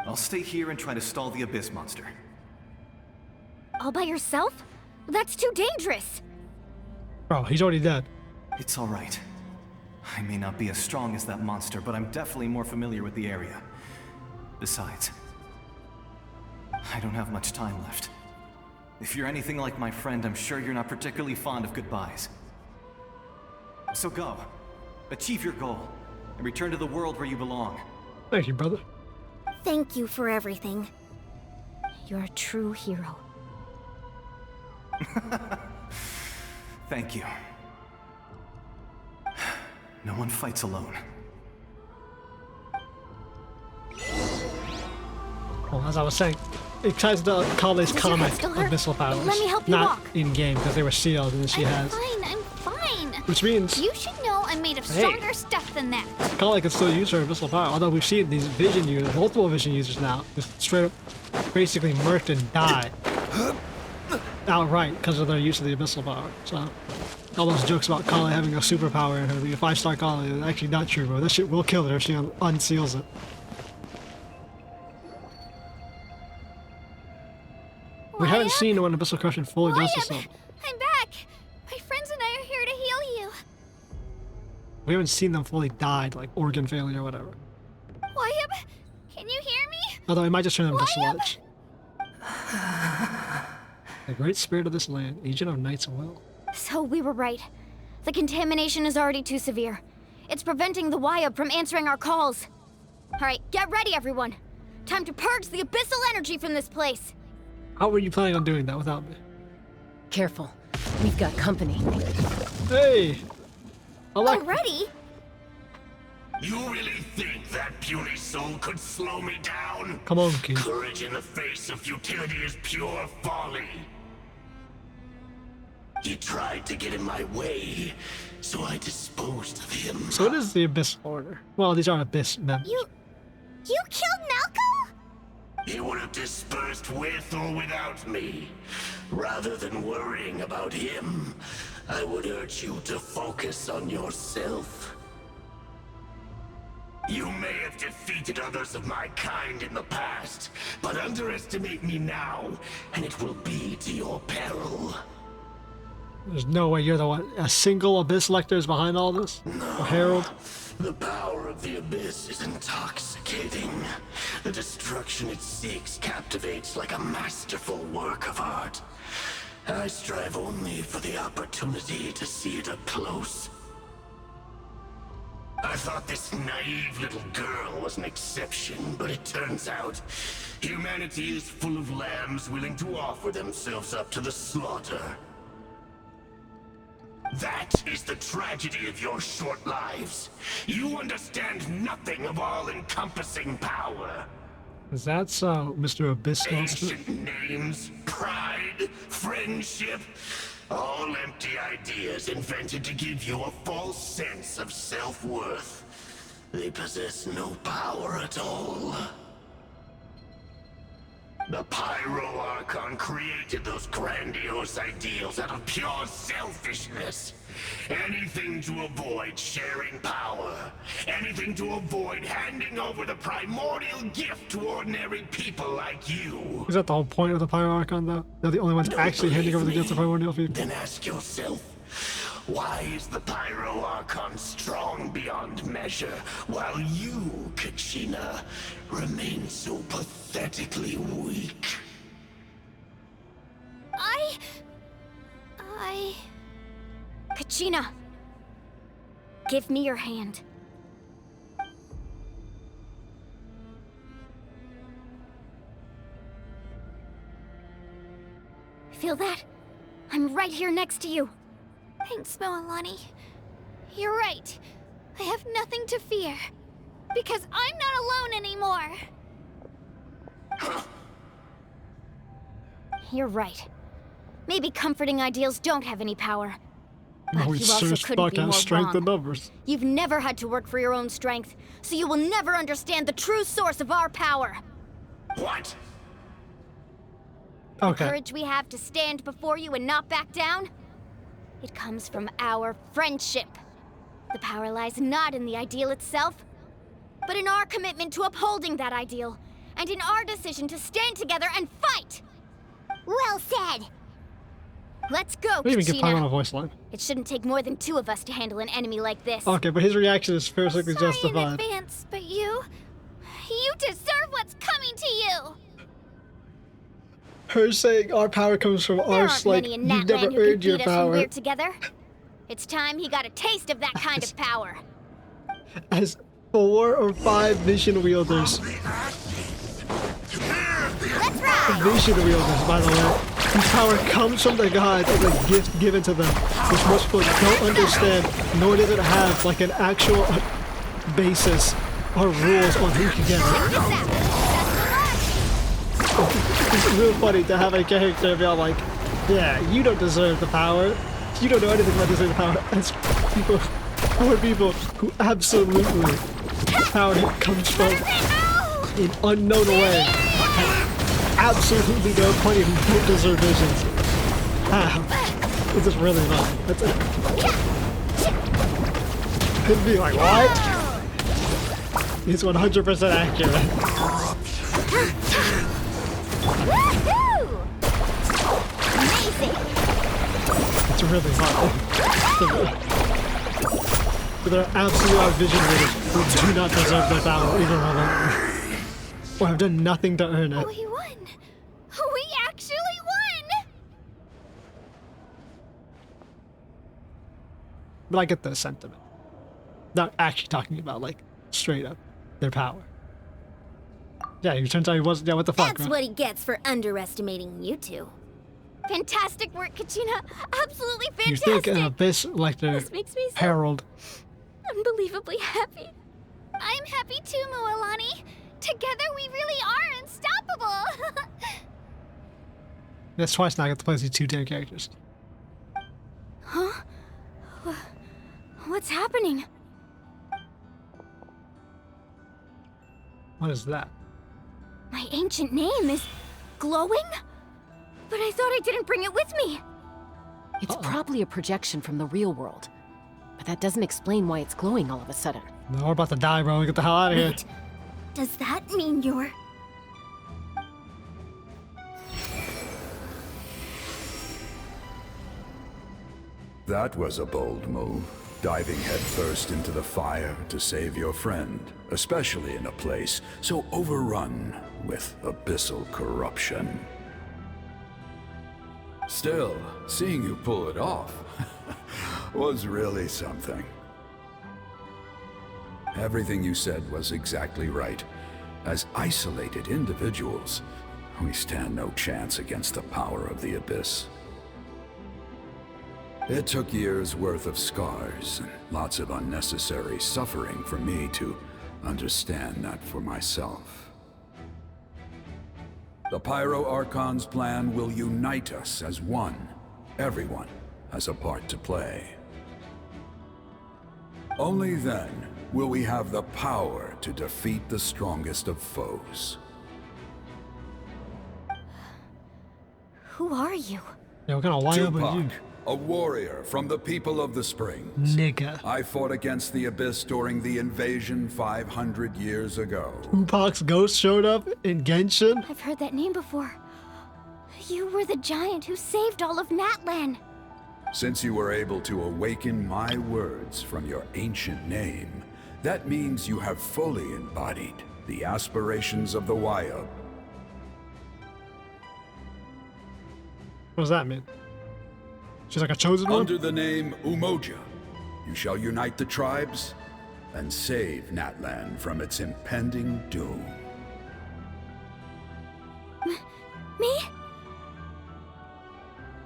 I'll stay here and try to stall the Abyss monster. All by yourself? That's too dangerous. Bro, he's already dead. It's all right. I may not be as strong as that monster, but I'm definitely more familiar with the area. Besides, I don't have much time left. If you're anything like my friend, I'm sure you're not particularly fond of goodbyes. So go. Achieve your goal. And return to the world where you belong. Thank you, brother. Thank you for everything. You're a true hero. Thank you. No one fights alone. Well, as I was saying, it ties to Kale's Does your comic head still hurt? abyssal powers. Let me help you not walk. in game because they were sealed and she I'm has. fine. I'm fine. Which means You should know I'm made of Hey. stronger stuff than that. Kale can still use her abyssal power. Although we've seen these vision users, multiple vision users now, just straight up basically murked and die outright because of their use of the abyssal power. So all those jokes about Kale having a superpower and her being a 5-star Kale is actually not true, bro. That shit will kill her if she unseals it. We haven't Wyab? seen when abyssal corruption fully does this. Wyab, Though. I'm back. My friends and I are here to heal you. We haven't seen them fully died, like organ failure or whatever. Wyab, can you hear me? Although it might just turn them to Wyab? sludge. The great spirit of this land, agent of Knight's will. So we were right. The contamination is already too severe. It's preventing the Wyab from answering our calls. All right, get ready, everyone. Time to purge the abyssal energy from this place. How were you planning on doing that without me? Careful. We've got company. Hey! I like Already? You really think that puny soul could slow me down? Come on, kid. Courage in the face of futility is pure folly. He tried to get in my way, so I disposed of him. So what is the Abyss Order? Well, these are Abyss members. You killed Malco? He would have dispersed with or without me. Rather than worrying about him, I would urge you to focus on yourself. You may have defeated others of my kind in the past, but underestimate me now, and it will be to your peril. There's no way you're the one. A single Abyss Lector is behind all this? Or Herald? The power of the Abyss is intoxicating. The destruction it seeks captivates like a masterful work of art. I strive only for the opportunity to see it up close. thought this naive little girl was an exception, but it turns out humanity is full of lambs willing to offer themselves up to the slaughter. That is the tragedy of your short lives. You understand nothing of all-encompassing power. Is that so, Mr. Abyss Monster? Ancient names, pride, friendship, all empty ideas invented to give you a false sense of self-worth. They possess no power at all. The Pyro Archon created those grandiose ideals out of pure selfishness. Anything to avoid sharing power. Anything to avoid handing over the primordial gift to ordinary people like you. Is that the whole point of the Pyro Archon, though? They're the only ones actually handing over the gifts to primordial people. Then ask yourself, why is the Pyro Archon strong beyond measure, while you, Kachina, remain so pathetically weak? Kachina! Give me your hand. Feel that? I'm right here next to you. Thanks, Moalani. You're right. I have nothing to fear. Because I'm not alone anymore. You're right. Maybe comforting ideals don't have any power. But No, you it's also serious couldn't fuck be more out strength in wrong. numbers. You've never had to work for your own strength, so you will never understand the true source of our power. What? Okay. Courage we have to stand before you and not back down? It comes from our friendship. The power lies not in the ideal itself, but in our commitment to upholding that ideal, and in our decision to stand together and fight! Well said. Let's go, We even get Pyro on a Kachina. voice line. It shouldn't take more than two of us to handle an enemy like this. Okay, but his reaction is perfectly Sorry in justified. advance, but you deserve what's coming to you. Her saying our power comes from There ours, aren't like, many in you've Natlan never who can earned your beat us when power. we're together. It's time he got a taste of that kind of power. As 4 or 5 Vision Wielders. Vision Wielders, by the way. Whose power comes from the gods as a gift given to them, which most people don't understand, nor does it have like an actual basis or rules on who can get it. It's real funny to have a character be all like, yeah, you don't deserve the power. You don't know anything about deserving the power. As people, poor people who absolutely the power comes from in unknown way. Absolutely no point who don't deserve visions. How? This is really fun. That's it. Could be like, what? He's 100% accurate. Amazing. It's really fun. But there are absolute vision readers who do not deserve their power even remotely. Or have done nothing to earn it. We won. We actually won. But I get the sentiment. Not actually talking about, like, straight up their power. Yeah, it turns out he wasn't. Yeah, what the fuck, That's right? what he gets for underestimating you two. Fantastic work, Kachina. Absolutely You fantastic. think an Abyss Lecter This makes me so Herald. unbelievably happy. I'm happy too, Moalani. Together we really are unstoppable. That's twice now I get to play these 2 damn characters. Huh? What's happening? What is that? My ancient name is glowing? But I thought I didn't bring it with me. It's probably a projection from the real world. But that doesn't explain why it's glowing all of a sudden. No, we're about to die, bro. Get the hell out of here. Wait, does that mean you're... That was a bold move, diving headfirst into the fire to save your friend, especially in a place so overrun with abyssal corruption. Still, seeing you pull it off was really something. everything you said was exactly right. As isolated individuals, we stand no chance against the power of the Abyss. It took years' worth of scars and lots of unnecessary suffering for me to understand that for myself. The Pyro Archon's plan will unite us as one. Everyone has a part to play. Only then will we have the power to defeat the strongest of foes. Who are you? Yeah, what kind of why up with you? Tupac, a warrior from the people of the Springs. Nigga. I fought against the Abyss during the invasion 500 years ago. Tupac's ghost showed up in Genshin? I've heard that name before. You were the giant who saved all of Natlan. Since you were able to awaken my words from your ancient name, that means you have fully embodied the aspirations of the Wyub. What does that mean? She's like a chosen one? Under the name Umoja, you shall unite the tribes and save Natlan from its impending doom. Me?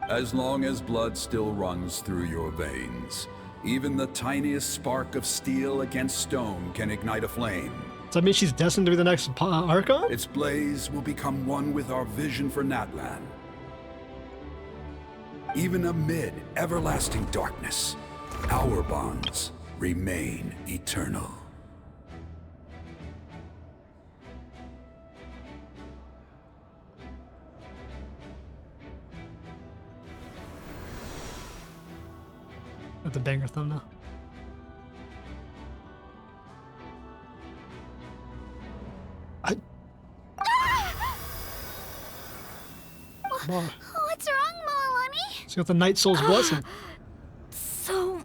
As long as blood still runs through your veins, even the tiniest spark of steel against stone can ignite a flame. Does that mean she's destined to be the next Archon? Its blaze will become one with our vision for Natlan. Even amid everlasting darkness, our bonds remain eternal. With the banger thumbnail. Wow. What's wrong, Moalani? She got the Night Soul's blessing. So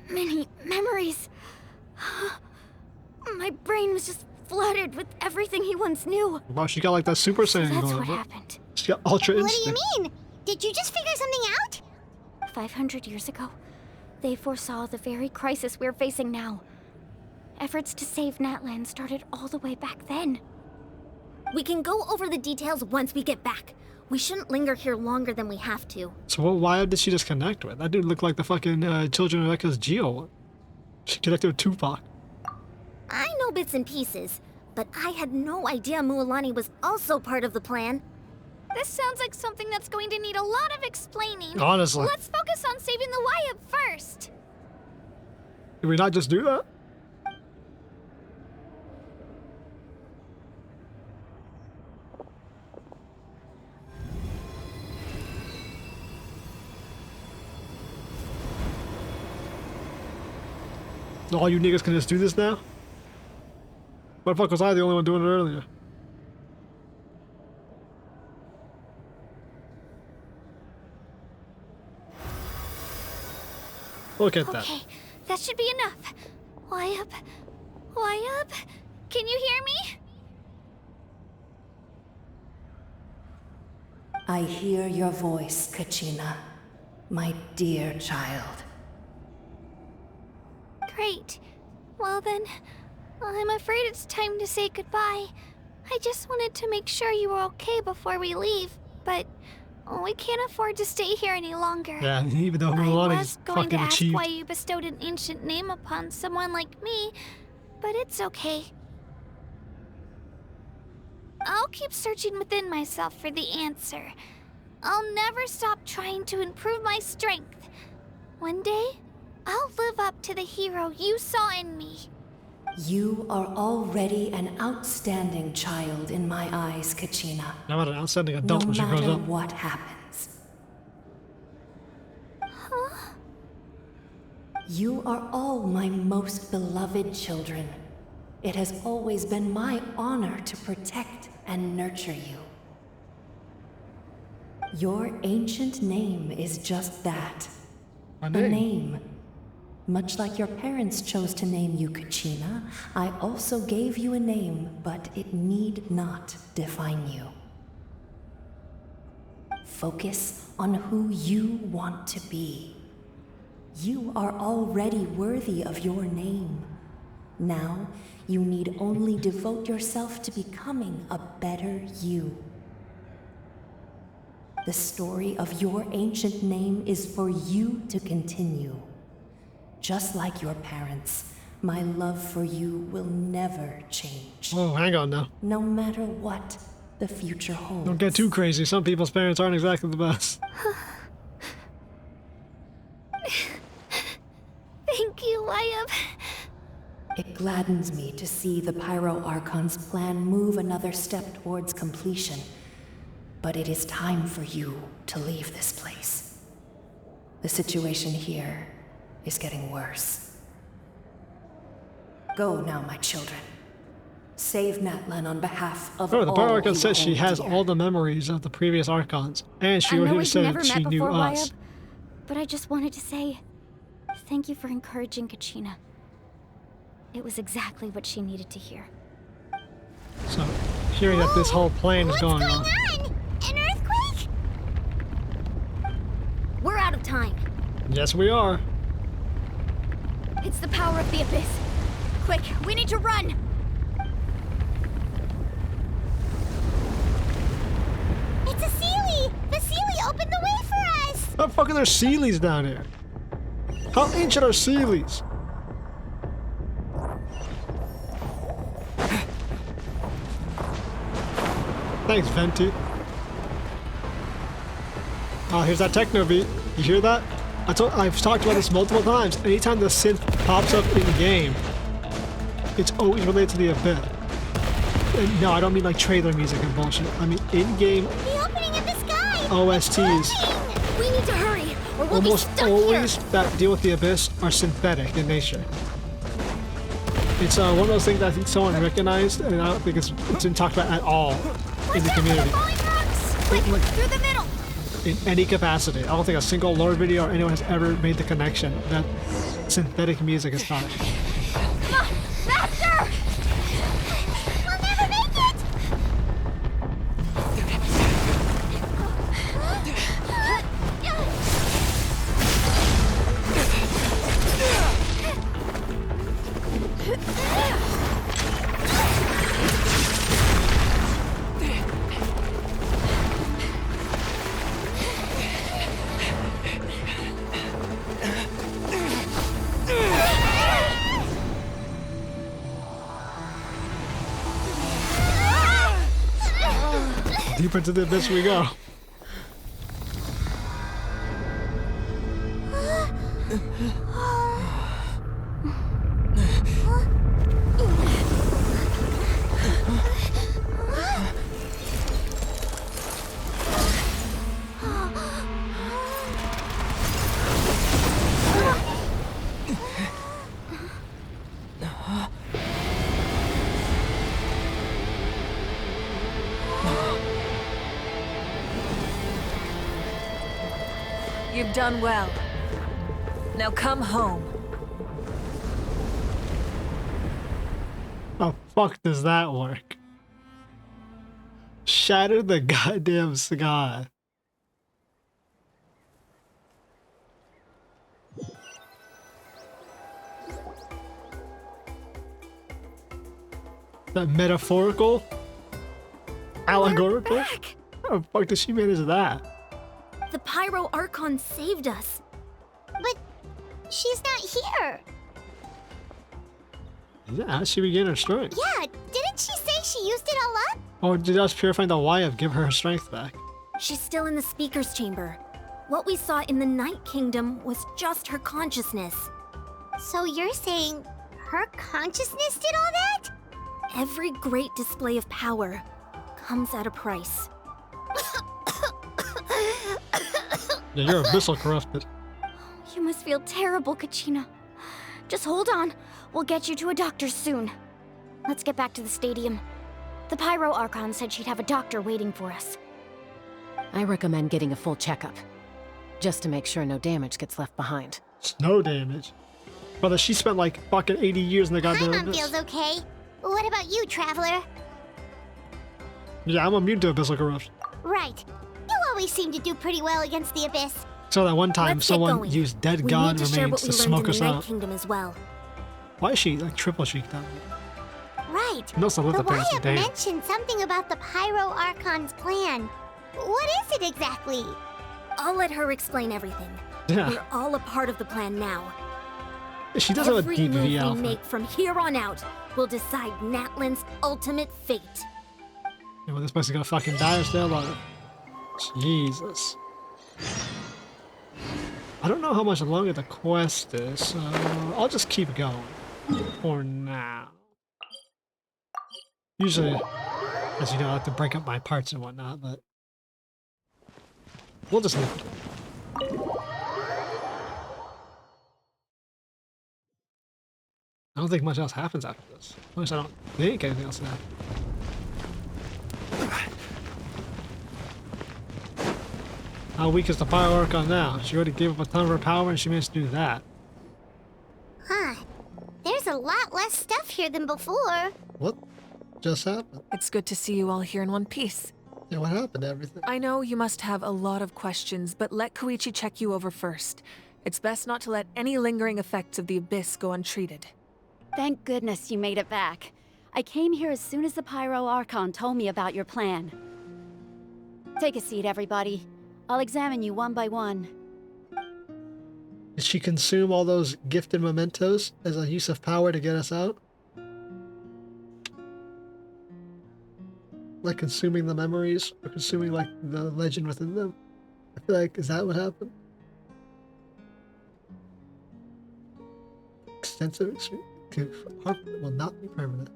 many memories. My brain was just flooded with everything he once knew. Wow, she got like that Super So Saiyan that's going. what Bro. happened. She got Ultra What do Instinct. you mean? Did you just figure something out? 500 years ago, they foresaw the very crisis we're facing now. Efforts to save Natlan started all the way back then. We can go over the details once we get back. We shouldn't linger here longer than we have to. So what Wyub did she just connect with? That dude looked like the fucking Children of Echo's Geo. She connected with Tupac. I know bits and pieces, but I had no idea Mualani was also part of the plan. This sounds like something that's going to need a lot of explaining. Honestly. Let's focus on saving the Wyub first. Did we not just do that? So all you niggas can just do this now? Why the fuck was I the only one doing it earlier? Look at that. Okay, that should be enough. Wyub? Wyub? Can you hear me? I hear your voice, Kachina, my dear child. Great. Well then, I'm afraid it's time to say goodbye. I just wanted to make sure you were okay before we leave, but we can't afford to stay here any longer. Yeah, even though I Mualani's was going to fucking ask achieved. why you bestowed an ancient name upon someone like me, but it's okay. I'll keep searching within myself for the answer. I'll never stop trying to improve my strength. One day, I'll live up to the hero you saw in me. You are already an outstanding child in my eyes, Kachina. Now about an outstanding adult No when she grows matter up. what happens. Huh? You are all my most beloved children. It has always been my honor to protect and nurture you. Your ancient name is just that. My A name. name. Much like your parents chose to name you Kachina, I also gave you a name, but it need not define you. Focus on who you want to be. You are already worthy of your name. Now, you need only devote yourself to becoming a better you. The story of your ancient name is for you to continue. Just like your parents, my love for you will never change. Oh, hang on now. No matter what the future holds. Don't get too crazy. Some people's parents aren't exactly the best. Thank you, Wyatt. It gladdens me to see the Pyro Archon's plan move another step towards completion. But it is time for you to leave this place. The situation here is getting worse. Go now, my children. Save Natlan on behalf of all Oh, the Pyro Archon you says she hold has dear. all the memories of the previous Archons. And she I know already we've said never she met knew before, us. Wyatt, but I just wanted to say thank you for encouraging Kachina. It was exactly what she needed to hear. So, hearing that this whole plan is going on. An earthquake? We're out of time. Yes, we are. It's the power of the Abyss. Quick, we need to run! It's a Sealy! The Sealy opened the way for us! How the fuck are there Sealies down here? How ancient are Sealies? Thanks, Venti. Oh, here's that techno beat. You hear that? I've talked about this multiple times. Anytime the synth pops up in game, it's always related to the Abyss. And no, I don't mean like trailer music and bullshit. I mean in-game The opening in the sky! OSTs. We need to hurry, or we'll Almost be stuck always here. that deal with the Abyss are synthetic in nature. It's one of those things that I think someone recognized, and I don't think it's been talked about at all in the community. Quick, Like, through the middle! in any capacity. I don't think a single lore video or anyone has ever made the connection that synthetic music is not. Come on, faster! We'll never make it! Deeper into the Abyss we go. You've done well. Now come home. How the fuck does that work? Shatter the goddamn sky. That metaphorical? Allegorical? Back. How the fuck does she manage that? The Pyro Archon saved us. But she's not here. Yeah, how did she regain her strength? Yeah, didn't she say she used it all up? Or did us purifying the Wyatt give her strength back? She's still in the Speaker's Chamber. What we saw in the Night Kingdom was just her consciousness. So you're saying her consciousness did all that? Every great display of power comes at a price. Yeah, you're abyssal corrupted. You must feel terrible, Kachina. Just hold on. We'll get you to a doctor soon. Let's get back to the stadium. The Pyro Archon said she'd have a doctor waiting for us. I recommend getting a full checkup, just to make sure no damage gets left behind. No damage. Brother, she spent like fucking 80 years in the goddamn My mom abyss. feels okay. What about you, Traveler? Yeah, I'm immune to abyssal corruption. Right. You always seem to do pretty well against the Abyss. So that one time Let's get someone going. used dead We god need to share remains what to we learned smoke in us the Night out. Kingdom as well. Why is she like triple cheeked on? Right. No, The the pants Wyatt damn. mentioned something about the Pyro Archon's plan. What is it exactly? I'll let her explain everything. Yeah. We're all a part of the plan now. She does have a Every deep move V we alpha. make from here on out will decide Natlan's ultimate fate. Yeah, well, this place is gonna fucking die or stay alive. Jesus. I don't know how much longer the quest is, so I'll just keep going for now. Usually, as you know, I have to break up my parts and whatnot, but we'll just leave it. I don't think much else happens after this. At least I don't think anything else happens. How weak is the Pyro Archon now? She already gave up a ton of her power and she managed to do that. Huh. There's a lot less stuff here than before. What just happened? It's good to see you all here in one piece. Yeah, what happened to everything? I know you must have a lot of questions, but let Koichi check you over first. It's best not to let any lingering effects of the Abyss go untreated. Thank goodness you made it back. I came here as soon as the Pyro Archon told me about your plan. Take a seat, everybody. I'll examine you one by one. Did she consume all those gifted mementos as a use of power to get us out? Like consuming the memories or consuming like the legend within them? I feel like, is that what happened? Extensive experience will not be permanent.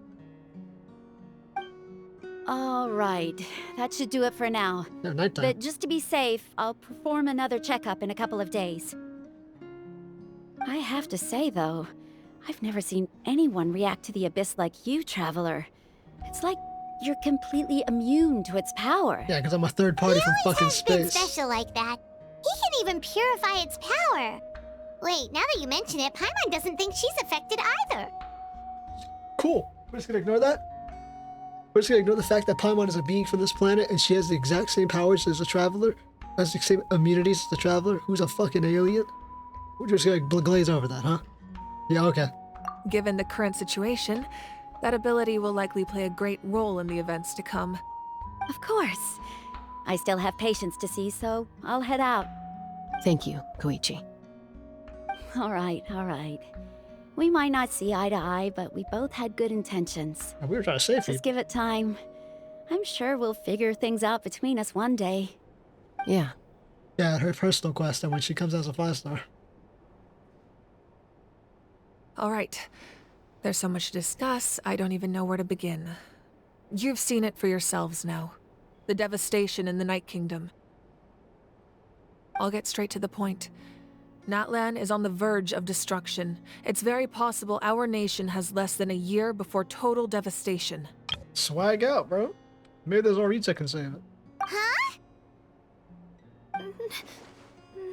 All right, that should do it for now. No, nighttime. But just to be safe, I'll perform another checkup in a couple of days. I have to say, though, I've never seen anyone react to the Abyss like you, Traveler. It's like you're completely immune to its power. Yeah, because I'm a third party from fucking Has been space. special like that. He can even purify its power. Wait, now that you mention it, Paimon doesn't think she's affected either. Cool. We're just gonna ignore that? We're just gonna ignore the fact that Paimon is a being from this planet and she has the exact same powers as the Traveler, has the same immunities as the Traveler, who's a fucking alien? We're just gonna glaze over that, huh? Yeah, okay. Given the current situation, that ability will likely play a great role in the events to come. Of course. I still have patients to see, so I'll head out. Thank you, Koichi. All right, all right. We might not see eye to eye, but we both had good intentions. We were trying to save Just you. give it time. I'm sure we'll figure things out between us one day. Yeah. Yeah, her personal quest, and when she comes as a 5-star. All right. There's so much to discuss, I don't even know where to begin. You've seen it for yourselves now. The devastation in the Night Kingdom. I'll get straight to the point. Natlan is on the verge of destruction. It's very possible our nation has less than a year before total devastation. Swag out, bro. Maybe there's Orita can save it. Huh?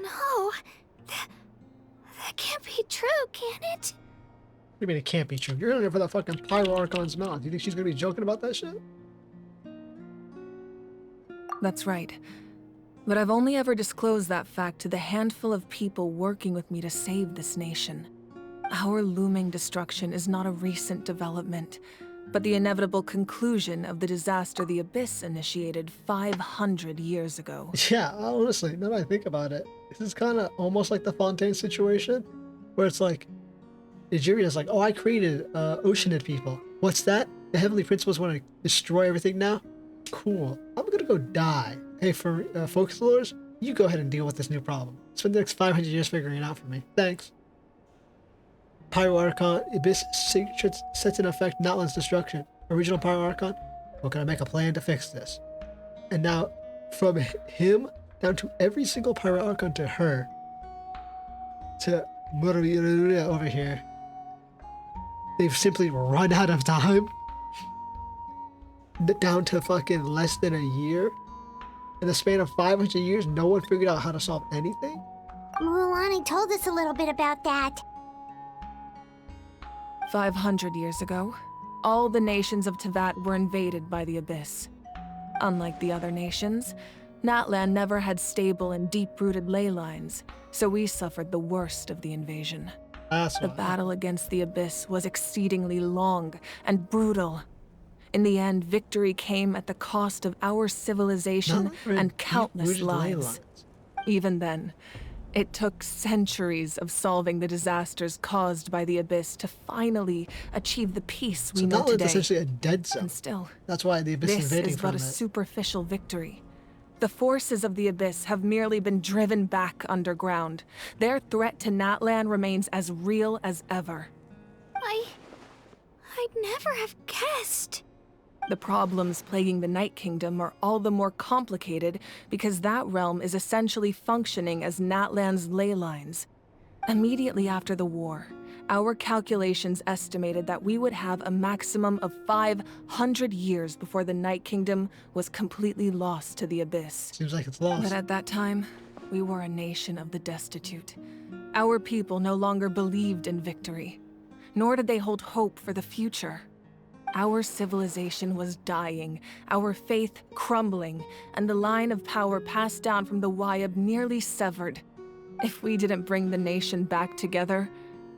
No. That can't be true, can it? What do you mean it can't be true? You're in there for that fucking Pyro Archon's mouth. You think she's gonna be joking about that shit? That's right. But I've only ever disclosed that fact to the handful of people working with me to save this nation. Our looming destruction is not a recent development, but the inevitable conclusion of the disaster the Abyss initiated 500 years ago. Yeah, honestly, now that I think about it, this is kind of almost like the Fontaine situation, where it's like, Nigeria's like, oh, I created Oceanid people. What's that? The Heavenly Principles want to destroy everything now? Cool. I'm gonna go die. Hey, for Focus Lords, you go ahead and deal with this new problem. Spend the next 500 years figuring it out for me. Thanks. Pyro Archon, Abyss secrets sets in effect Natlan's destruction. Original Pyro Archon, we're gonna make a plan to fix this. And now, from him down to every single Pyro Archon to her, to Murray over here, they've simply run out of time. Down to fucking less than a year. In the span of 500 years, no one figured out how to solve anything? Mulani told us a little bit about that. 500 years ago, all the nations of Teyvat were invaded by the Abyss. Unlike the other nations, Natlan never had stable and deep-rooted ley lines, so we suffered the worst of the invasion. That's The why. battle against the Abyss was exceedingly long and brutal. In the end, victory came at the cost of our civilization Not very and deep countless rooted ley lives. lines. Even then, it took centuries of solving the disasters caused by the Abyss to finally achieve the peace we So know Natlan's today. essentially a dead zone. And still, That's why the Abyss this invading is but from a it. superficial victory. The forces of the Abyss have merely been driven back underground. Their threat to Natlan remains as real as ever. I'd never have guessed. The problems plaguing the Night Kingdom are all the more complicated because that realm is essentially functioning as Natlan's ley lines. Immediately after the war, our calculations estimated that we would have a maximum of 500 years before the Night Kingdom was completely lost to the Abyss. Seems like it's lost. But at that time, we were a nation of the destitute. Our people no longer believed in victory, nor did they hold hope for the future. Our civilization was dying, our faith crumbling, and the line of power passed down from the Wayab nearly severed. If we didn't bring the nation back together,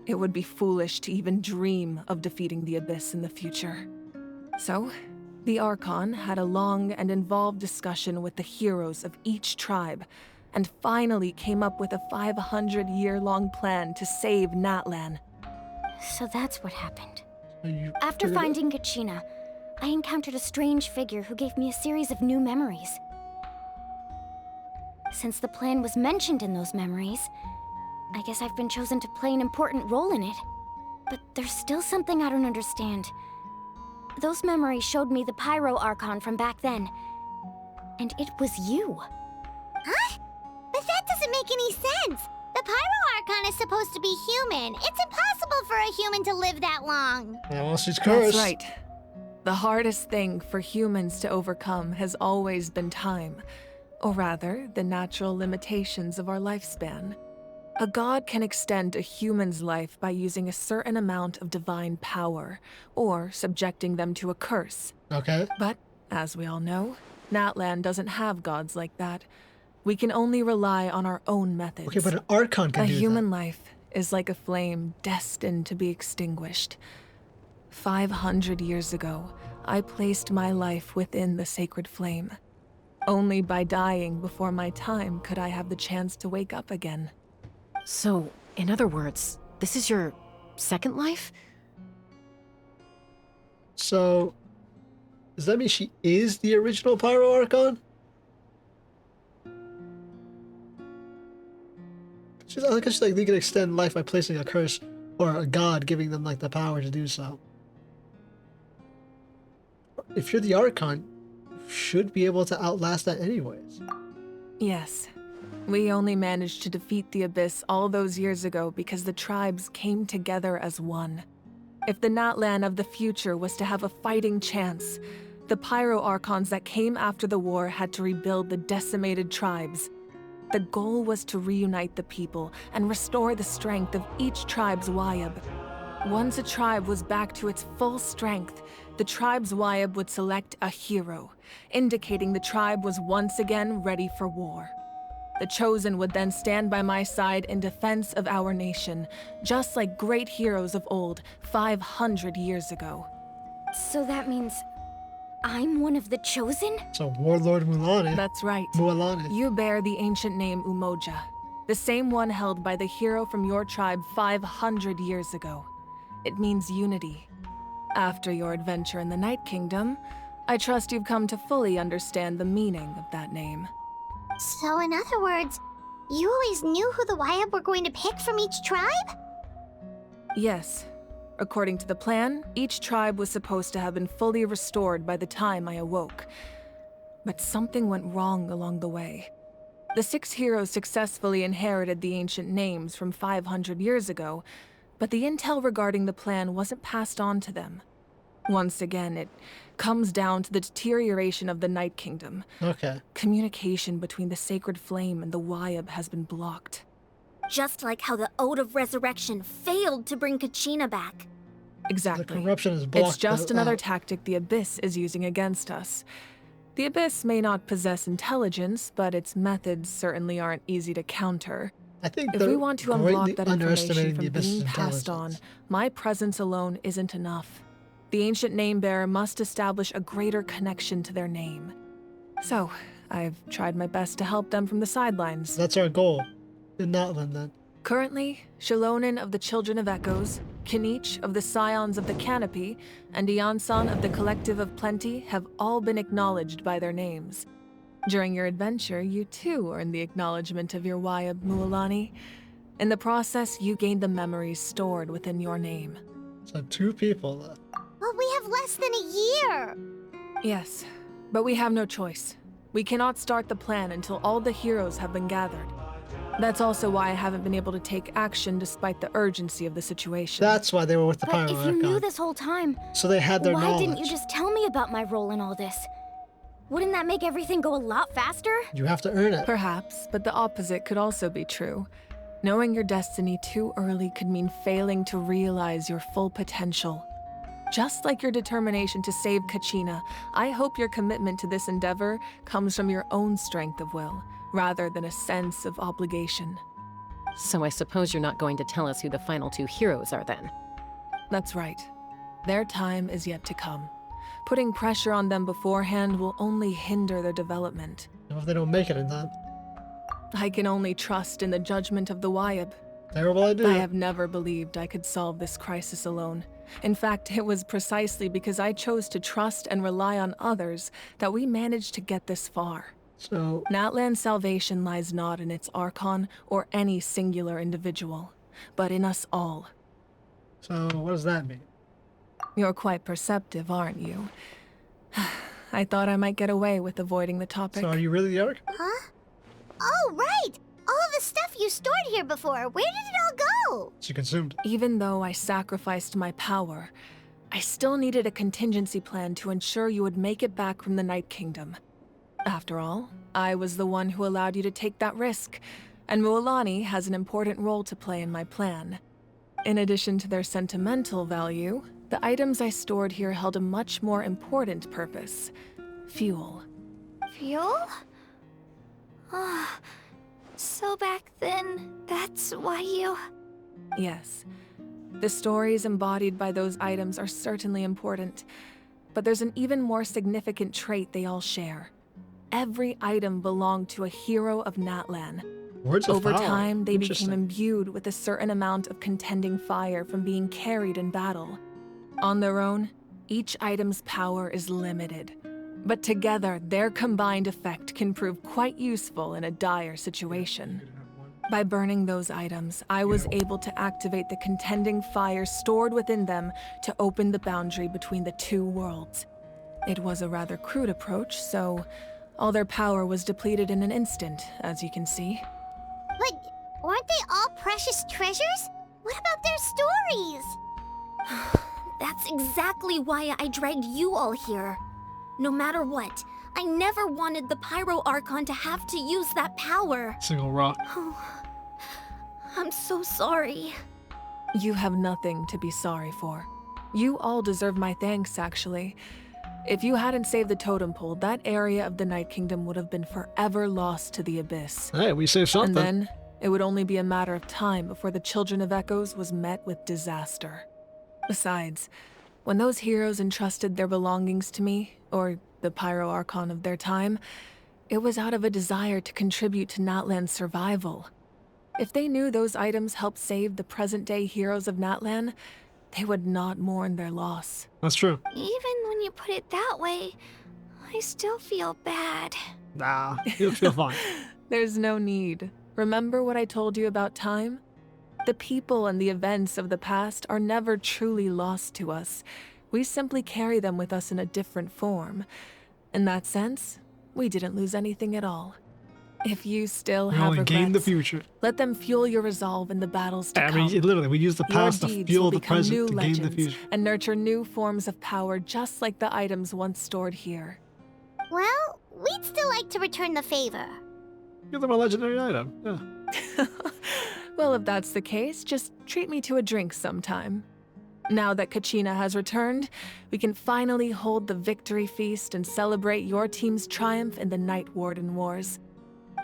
it would be foolish to even dream of defeating the Abyss in the future. So, the Archon had a long and involved discussion with the heroes of each tribe, and finally came up with a 500-year-long plan to save Natlan. So that's what happened. You After figured it out? finding Kachina, I encountered a strange figure who gave me a series of new memories. Since the plan was mentioned in those memories, I guess I've been chosen to play an important role in it. But there's still something I don't understand. Those memories showed me the Pyro Archon from back then. And it was you. Huh? But that doesn't make any sense. The Pyro Archon is supposed to be human. It's impossible for a human to live that long. Yeah, well, she's cursed. That's right. The hardest thing for humans to overcome has always been time, or rather, the natural limitations of our lifespan. A god can extend a human's life by using a certain amount of divine power, or subjecting them to a curse. Okay. But, as we all know, Natlan doesn't have gods like that. We can only rely on our own methods. Okay, but an Archon can A do human that. life is like a flame destined to be extinguished. 500 years ago, I placed my life within the sacred flame. Only by dying before my time could I have the chance to wake up again. So, in other words, this is your second life? So, does that mean she is the original Pyro Archon? I guess like they can extend life by placing a curse or a god giving them like the power to do so. If you're the Archon, you should be able to outlast that anyways. Yes. We only managed to defeat the Abyss all those years ago because the tribes came together as one. If the Natlan of the future was to have a fighting chance, the Pyro Archons that came after the war had to rebuild the decimated tribes. The goal was to reunite the people and restore the strength of each tribe's Wayab. Once a tribe was back to its full strength, the tribe's Wayab would select a hero, indicating the tribe was once again ready for war. The Chosen would then stand by my side in defense of our nation, just like great heroes of old 500 years ago. So that means I'm one of the Chosen? So Warlord Mulan. That's right. Mulan. You bear the ancient name Umoja, the same one held by the hero from your tribe 500 years ago. It means unity. After your adventure in the Night Kingdom, I trust you've come to fully understand the meaning of that name. So in other words, you always knew who the Wayab were going to pick from each tribe? Yes. According to the plan, each tribe was supposed to have been fully restored by the time I awoke. But something went wrong along the way. The 6 heroes successfully inherited the ancient names from 500 years ago, but the intel regarding the plan wasn't passed on to them. Once again, it comes down to the deterioration of the Night Kingdom. Okay. Communication between the Sacred Flame and the Wayab has been blocked. Just like how the Ode of Resurrection failed to bring Kachina back. Exactly. The corruption is blocked. It's just another out. tactic the Abyss is using against us. The Abyss may not possess intelligence, but its methods certainly aren't easy to counter. I think If they're we want to greatly unblock that information underestimating from the Abyss's being passed on, intelligence. my presence alone isn't enough. The ancient name-bearer must establish a greater connection to their name. So, I've tried my best to help them from the sidelines. That's our goal. In Natlan, then. Currently, Shalonin of the Children of Echoes, Kinich of the Scions of the Canopy, and Iansan of the Collective of Plenty have all been acknowledged by their names. During your adventure, you too earned the acknowledgement of your Wayab Mualani. In the process, you gained the memories stored within your name. So 2 people left. But we have less than a year. Yes, but we have no choice. We cannot start the plan until all the heroes have been gathered. That's also why I haven't been able to take action despite the urgency of the situation. That's why they were with the But Pyro if you knew Archon. this whole time, So they had their why knowledge. didn't you just tell me about my role in all this? Wouldn't that make everything go a lot faster? You have to earn it. Perhaps, but the opposite could also be true. Knowing your destiny too early could mean failing to realize your full potential. Just like your determination to save Kachina, I hope your commitment to this endeavor comes from your own strength of will, rather than a sense of obligation. So I suppose you're not going to tell us who the final 2 heroes are then? That's right. Their time is yet to come. Putting pressure on them beforehand will only hinder their development. If they don't make it in time. I can only trust in the judgment of the Wayab. Terrible idea. I have never believed I could solve this crisis alone. In fact, it was precisely because I chose to trust and rely on others that we managed to get this far. So, Natlan's salvation lies not in its Archon or any singular individual, but in us all. so what does that mean? You're quite perceptive, aren't you? I thought I might get away with avoiding the topic. So are you really the Archon? Huh? Oh, right! All the stuff you stored here before, where did it all go? She consumed. Even though I sacrificed my power, I still needed a contingency plan to ensure you would make it back from the Night Kingdom. After all, I was the one who allowed you to take that risk, and Mualani has an important role to play in my plan. In addition to their sentimental value, the items I stored here held a much more important purpose: fuel. Fuel? Ah, so back then, that's why you... Yes. The stories embodied by those items are certainly important, but there's an even more significant trait they all share. Every item belonged to a hero of Natlan. Words of Over power. time, they became Interesting. imbued with a certain amount of contending fire from being carried in battle. On their own, each item's power is limited, but together, their combined effect can prove quite useful in a dire situation. By burning those items, I was able to activate the contending fire stored within them to open the boundary between the 2 worlds. It was a rather crude approach, so all their power was depleted in an instant, as you can see. But weren't they all precious treasures? What about their stories? That's exactly why I dragged you all here. No matter what, I never wanted the Pyro Archon to have to use that power. Single rock. Oh, I'm so sorry. You have nothing to be sorry for. You all deserve my thanks, actually. If you hadn't saved the totem pole, that area of the Night Kingdom would have been forever lost to the Abyss. Hey, we saved something. And then, it would only be a matter of time before the Children of Echoes was met with disaster. Besides, when those heroes entrusted their belongings to me, or the Pyro Archon of their time, it was out of a desire to contribute to Natlan's survival. If they knew those items helped save the present-day heroes of Natlan, they would not mourn their loss. That's true. Even when you put it that way, I still feel bad. Nah, you'll feel fine. There's no need. Remember what I told you about time? The people and the events of the past are never truly lost to us. We simply carry them with us in a different form. In that sense, we didn't lose anything at all. If you still We have only gain the regrets, future. let them fuel your resolve in the battles to I come. mean, literally, we use the Your past to deeds fuel will the become new present to gain the legends future. and nurture new forms of power just like the items once stored here. Well, we'd still like to return the favor. Give them a legendary item. Yeah. Well, if that's the case, just treat me to a drink sometime. Now that Kachina has returned, we can finally hold the victory feast and celebrate your team's triumph in the Night Warden Wars.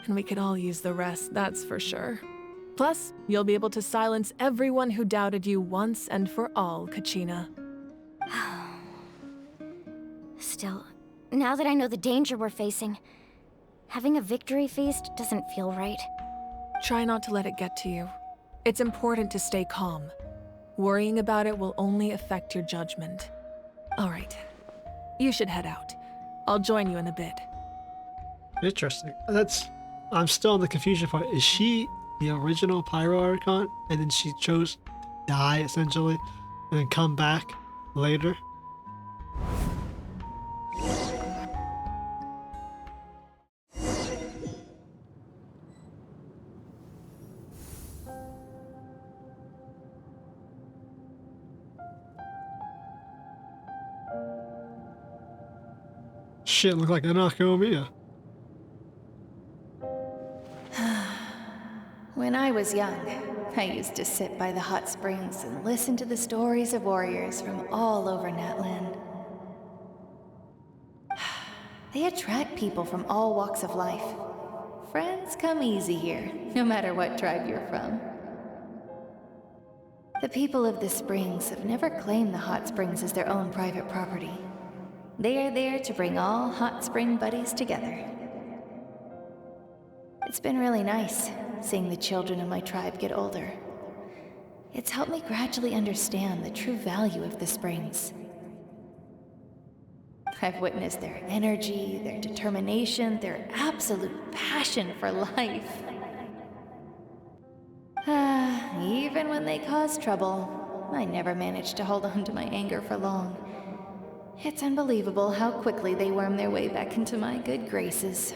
And we could all use the rest, that's for sure. Plus, you'll be able to silence everyone who doubted you once and for all, Kachina. Still, now that I know the danger we're facing, having a victory feast doesn't feel right. Try not to let it get to you. It's important to stay calm. Worrying about it will only affect your judgment. All right. You should head out. I'll join you in a bit. Interesting. I'm still in the confusion part. Is she the original Pyro Archon, and then she chose to die essentially, and then come back later? Shit, look like Anakomia. When I was young, I used to sit by the hot springs and listen to the stories of warriors from all over Natlan. They attract people from all walks of life. Friends come easy here, no matter what tribe you're from. The people of the springs have never claimed the hot springs as their own private property. They are there to bring all hot spring buddies together. It's been really nice, seeing the children of my tribe get older. It's helped me gradually understand the true value of the springs. I've witnessed their energy, their determination, their absolute passion for life. Even when they cause trouble, I never managed to hold on to my anger for long. It's unbelievable how quickly they worm their way back into my good graces.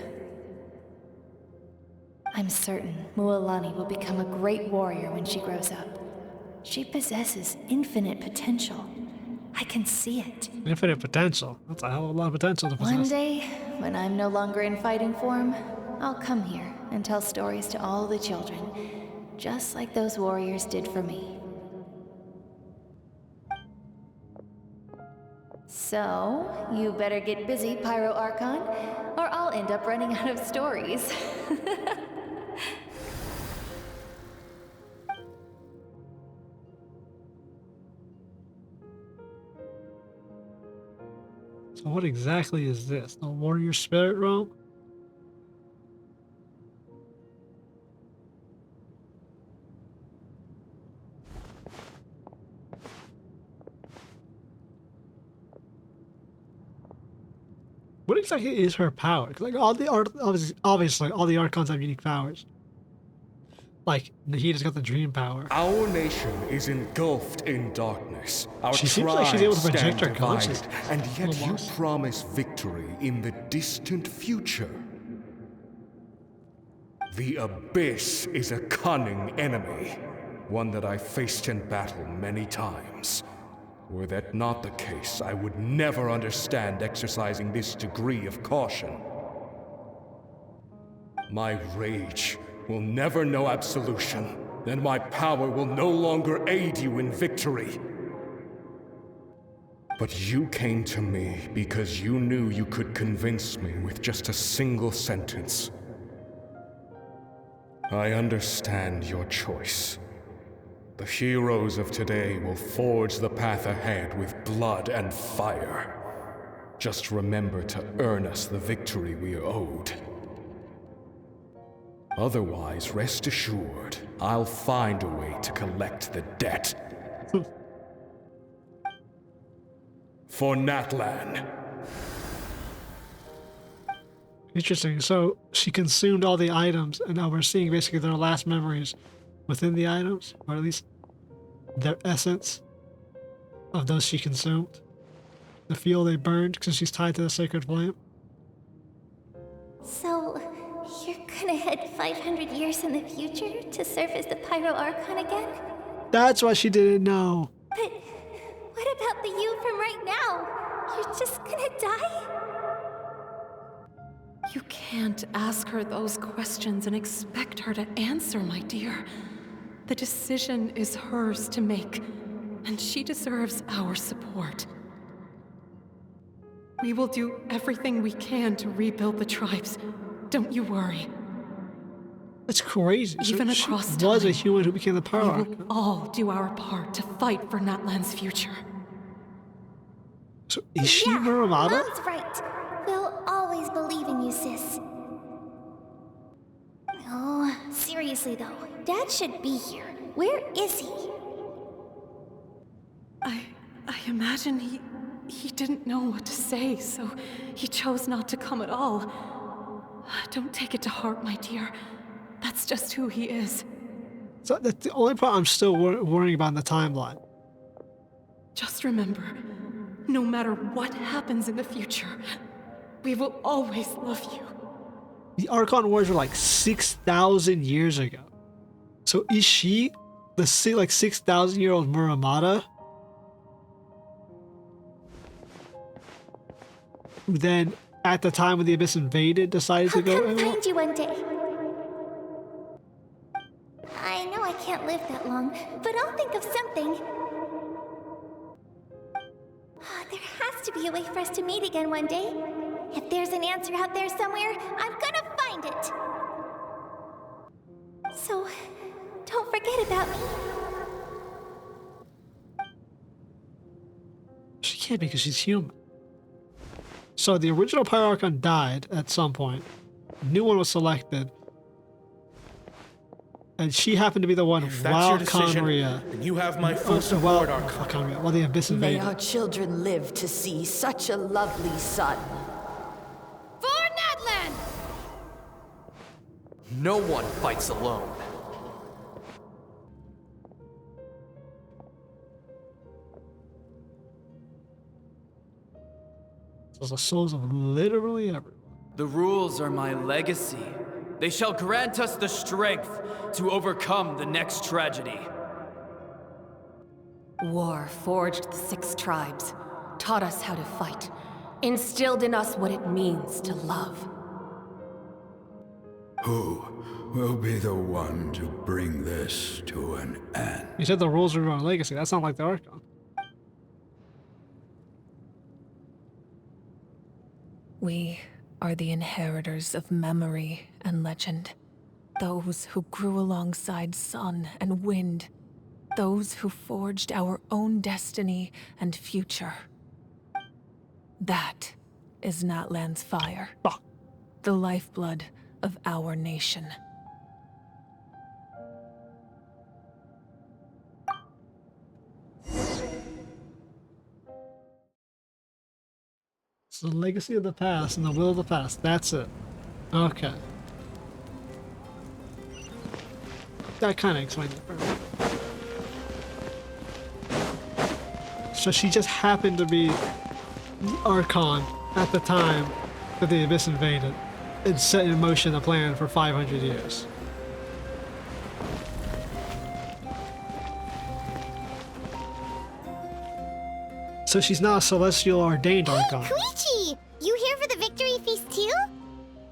I'm certain Mualani will become a great warrior when she grows up. She possesses infinite potential. I can see it. Infinite potential? That's a hell of a lot of potential to possess. One day, when I'm no longer in fighting form, I'll come here and tell stories to all the children, just like those warriors did for me. So, you better get busy, Pyro Archon, or I'll end up running out of stories. So what exactly is this? The warrior spirit realm? What exactly is her power? 'Cause, like obviously all the archons have unique powers. Like Nahida's got the dream power. Our nation is engulfed in darkness. Our She seems like she's able to tribes project her stand divided, conscious. and yet you Almost. promise victory in the distant future. The Abyss is a cunning enemy, one that I faced in battle many times. Were that not the case, I would never understand exercising this degree of caution. My rage will never know absolution, and my power will no longer aid you in victory. But you came to me because you knew you could convince me with just a single sentence. I understand your choice. The heroes of today will forge the path ahead with blood and fire. Just remember to earn us the victory we are owed. Otherwise, rest assured, I'll find a way to collect the debt. For Natlan. Interesting. So she consumed all the items, and now we're seeing basically their last memories within the items, or at least their essence of those she consumed. The fuel they burned because she's tied to the sacred flame. So, you're gonna head 500 years in the future to serve as the Pyro Archon again? That's why she didn't know. But what about the you from right now? You're just gonna die? You can't ask her those questions and expect her to answer, my dear. The decision is hers to make, and she deserves our support. We will do everything we can to rebuild the tribes. Don't you worry. That's crazy. Even she across was a time, human who became the we Pyro will Archon. all do our part to fight for Natlan's future. So is she Muramata? Mom's right. We'll always believe in you, sis. Oh, seriously though, Dad should be here. Where is he? I imagine he didn't know what to say, so he chose not to come at all. Don't take it to heart, my dear. That's just who he is. So that's the only part I'm still worrying about in the timeline. Just remember, no matter what happens in the future, we will always love you. The Archon Wars were like 6,000 years ago. So is she the 6,000-year-old Muramata? Who then, at the time when the Abyss invaded, decided to I'll go come AWOL? find you one day. I know I can't live that long, but I'll think of something. There has to be a way for us to meet again one day. If there's an answer out there somewhere, I'm gonna find it. So, don't forget about me. She can't because she's human. So the original Pyro Archon died at some point. A new one was selected. And she happened to be the one while Conria. And you have my full support, Archon. While the Abyss invaded. May our children live to see such a lovely son. For Natlan! No one fights alone. So the souls of literally everyone. The rules are my legacy. They shall grant us the strength to overcome the next tragedy. War forged the 6 tribes, taught us how to fight, instilled in us what it means to love. Who will be the one to bring this to an end? You said the rules are our legacy. That's not like the Archon. We are the inheritors of memory and legend. Those who grew alongside sun and wind. Those who forged our own destiny and future. That is Natlan's fire. The lifeblood of our nation. It's the legacy of the past and the will of the past. That's it. Okay. That kind of explains it for me. So she just happened to be the Archon at the time that the Abyss invaded and set in motion a plan for 500 years. So she's not a celestial ordained Archon. Koichi! You here for the victory feast too?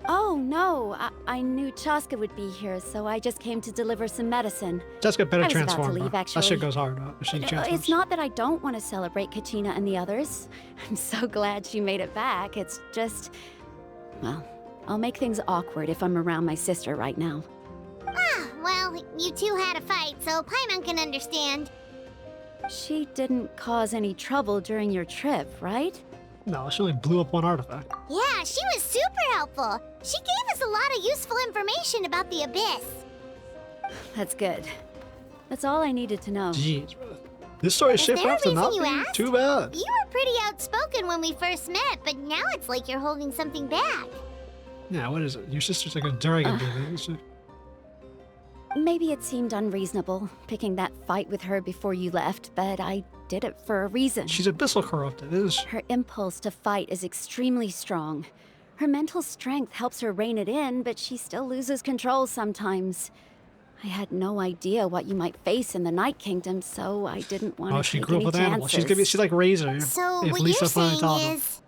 Oh, no. I knew Chaska would be here, so I just came to deliver some medicine. Chaska better I was about to transform. leave, That actually. shit goes hard if she transforms. It's not that I don't want to celebrate Kachina and the others. I'm so glad she made it back. It's just... Well, I'll make things awkward if I'm around my sister right now. Ah, well, you two had a fight, so Paimon can understand. She didn't cause any trouble during your trip, right? No, she only blew up one artifact. Yeah, she was super helpful. She gave us a lot of useful information about the Abyss. That's good. That's all I needed to know. Jeez, this story is Is shaping there up a to not reason you be asked? too bad. You were pretty outspoken when we first met, but now it's like you're holding something back. Yeah, what is it? Your sister's like a dragon baby. Isn't she? Maybe it seemed unreasonable, picking that fight with her before you left, but I did it for a reason. She's abyssal corrupted, isn't she? Her impulse to fight is extremely strong. Her mental strength helps her rein it in, but she still loses control sometimes. I had no idea what you might face in the Night Kingdom, so I didn't want to She take grew up any with animals. chances. She's like Razor. So if what Lisa you're finally saying taught her. is...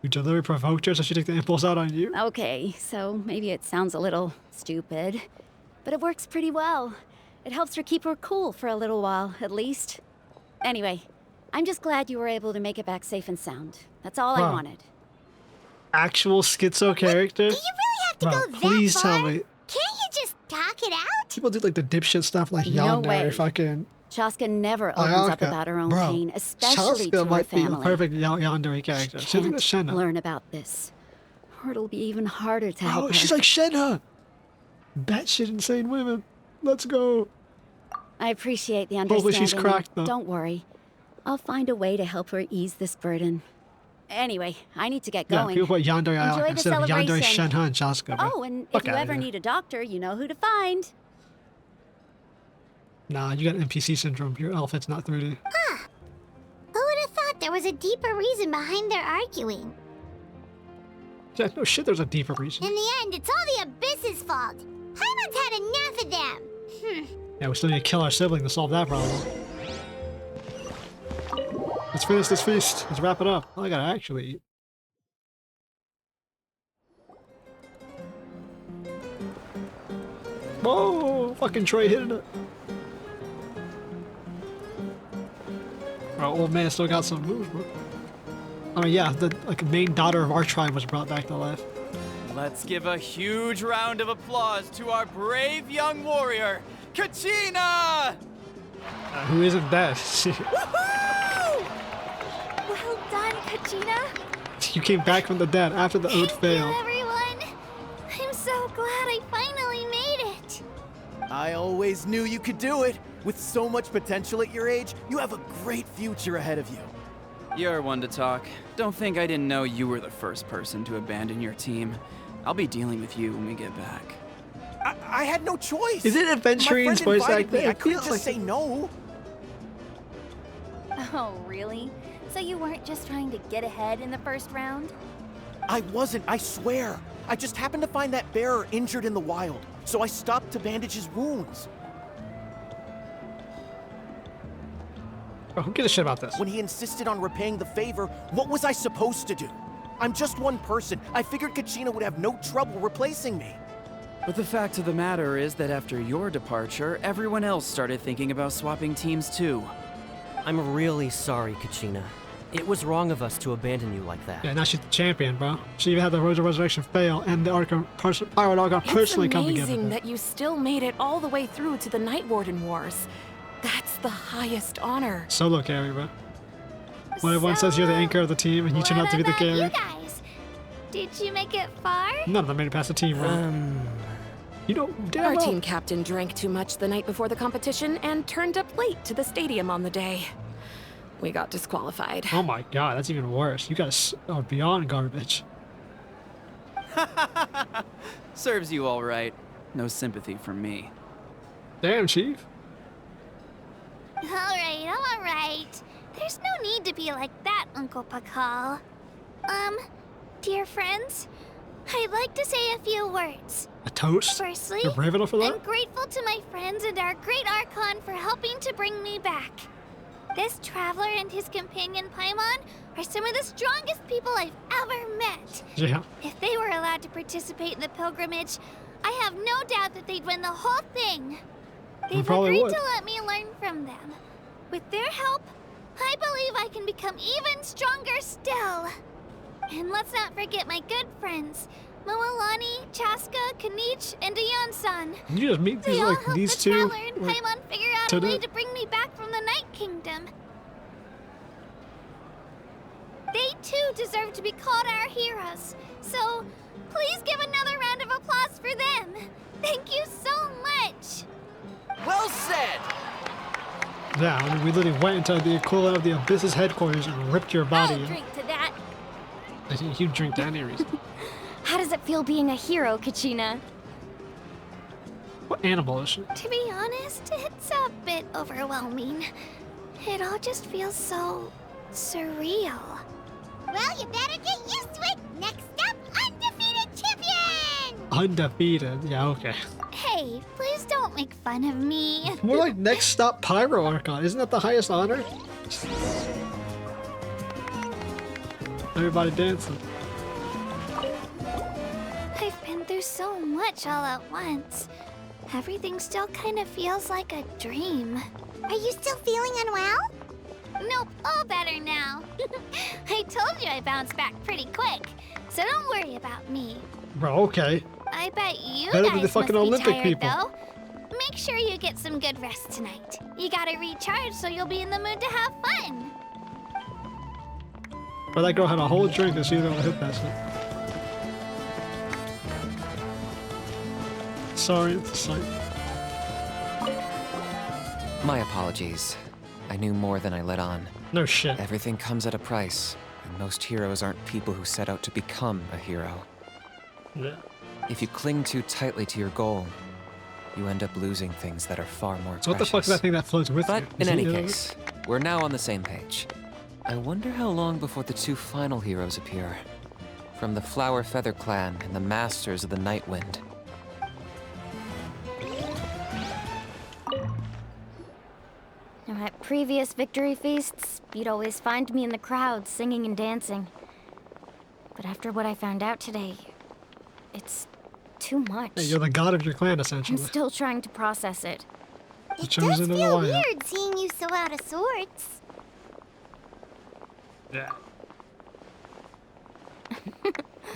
You deliberately provoked her so she took the impulse out on you? Okay, so maybe it sounds a little stupid, but it works pretty well. It helps her keep her cool for a little while, at least. Anyway, I'm just glad you were able to make it back safe and sound. That's all I Wow. wanted. Actual schizo character? Do you really have to Bro, go that please far? tell me. Can't you knock it out? People do like the dipshit stuff like No Yandere, way. fucking Chaska never opens up Ayaka. about her own Bro, pain, especially to Chaska her might be a family. perfect Yandere character. She's like a Can't Shenhe. learn about this, or it'll be even harder to help Oh, her. she's like Shenhe. Batshit insane women. Let's go. I appreciate the Hopefully understanding. she's cracked, though. Don't worry. I'll find a way to help her ease this burden. Anyway, I need to get Yeah, going. people put Yandere Enjoy Ayaka the instead of Yandere celebration. Shenhe and Chaska. Bro. Oh, and Fuck if you outta ever here. need a doctor, you know who to find. Nah, you got NPC syndrome. Your outfit's not 3D. Who would have thought there was a deeper reason behind their arguing? Yeah, no shit, there's a deeper reason. In the end, it's all the Abyss's fault. Paimon's had enough of them. Yeah, we still need to kill our sibling to solve that problem. Let's finish this feast. Let's wrap it up. I gotta actually eat. Whoa! Fucking Trey hitting it. Our old man still got some moves, bro. I mean, yeah, the main daughter of our tribe was brought back to life. Let's give a huge round of applause to our brave young warrior, Kachina! Who isn't dead? Well done, Kachina. You came back from the dead after the oath Thank failed. you, everyone. I'm so glad I finally made it. I always knew you could do it. With so much potential at your age, you have a great future ahead of you. You're one to talk. Don't think I didn't know you were the first person to abandon your team. I'll be dealing with you when we get back. I had no choice. Is it Adventurine's voice acting? I It couldn't feels just like say no. Oh, really? So you weren't just trying to get ahead in the first round? I wasn't, I swear. I just happened to find that bearer injured in the wild, so I stopped to bandage his wounds. Bro, who gives a shit about this? When he insisted on repaying the favor, what was I supposed to do? I'm just one person. I figured Kachina would have no trouble replacing me. But the fact of the matter is that after your departure, everyone else started thinking about swapping teams too. I'm really sorry, Kachina. It was wrong of us to abandon you like that. Yeah, now she's the champion, bro. She even had the Rose of Resurrection fail, and the Pirate Archon personally come together. It's amazing that you still made it all the way through to the Night Warden Wars. That's the highest honor. Solo carry, bro. When everyone says you're the anchor of the team and you turn out to be the What carry. about you guys? Did you make it far? None of them made it past the team, bro. You know, damn Our well. team captain drank too much the night before the competition and turned up late to the stadium on the day. We got disqualified. Oh my god, that's even worse. You guys are beyond garbage. Serves you all right. No sympathy from me. Damn, Chief. All right. There's no need to be like that, Uncle Pakal. Dear friends, I'd like to say a few words. A toast? Firstly, You're brave enough for that? I'm grateful to my friends and our great Archon for helping to bring me back. This traveler and his companion Paimon are some of the strongest people I've ever met. Yeah. If they were allowed to participate in the pilgrimage, I have no doubt that they'd win the whole thing. They've probably agreed would. to let me learn from them. With their help, I believe I can become even stronger still. And let's not forget my good friends, Moalani, Chaska, Kanich, and Dayon-san. You just meet They these all like helped these the two. traveler and like, Paimon figure out a today. way to bring me back from the Night Kingdom. They too deserve to be called our heroes. So, please give another round of applause for them. Thank you so much. Well said! Yeah, I mean, we literally went into the equivalent of the Abyss's headquarters and ripped your body. I'll drink to that. I think you drink to any reason. How does it feel being a hero, Kachina? What animal is she? To be honest, it's a bit overwhelming. It all just feels so surreal. Well, you better get used to it. Next up, undefeated champion! Undefeated. Yeah, okay. Hey, please don't make fun of me. More like next stop Pyro Archon. Isn't that the highest honor? Everybody dancing. I've been through so much all at once. Everything still kind of feels like a dream. Are you still feeling unwell? Nope, all better now. I told you I bounced back pretty quick, so don't worry about me. Bro, okay. I bet you Better than guys the fucking must be Olympic tired, people. though. Make sure you get some good rest tonight. You gotta recharge so you'll be in the mood to have fun. But that girl had a whole drink and she's gonna hit that shit. Sorry, it's a sight. My apologies. I knew more than I let on. No shit. Everything comes at a price, and most heroes aren't people who set out to become a hero. Yeah. If you cling too tightly to your goal, you end up losing things that are far more So what the fuck is that thing that floats with But you? in Is any it- case, we're now on the same page. I wonder how long before the two final heroes appear. From the Flower Feather Clan and the Masters of the Night Wind. Now, at previous victory feasts, you'd always find me in the crowd singing and dancing. But after what I found out today, it's too much. Hey, you're the god of your clan, I'm essentially. still trying to process it. The It does chosen of the feel Wild. weird seeing you so out of sorts. Yeah.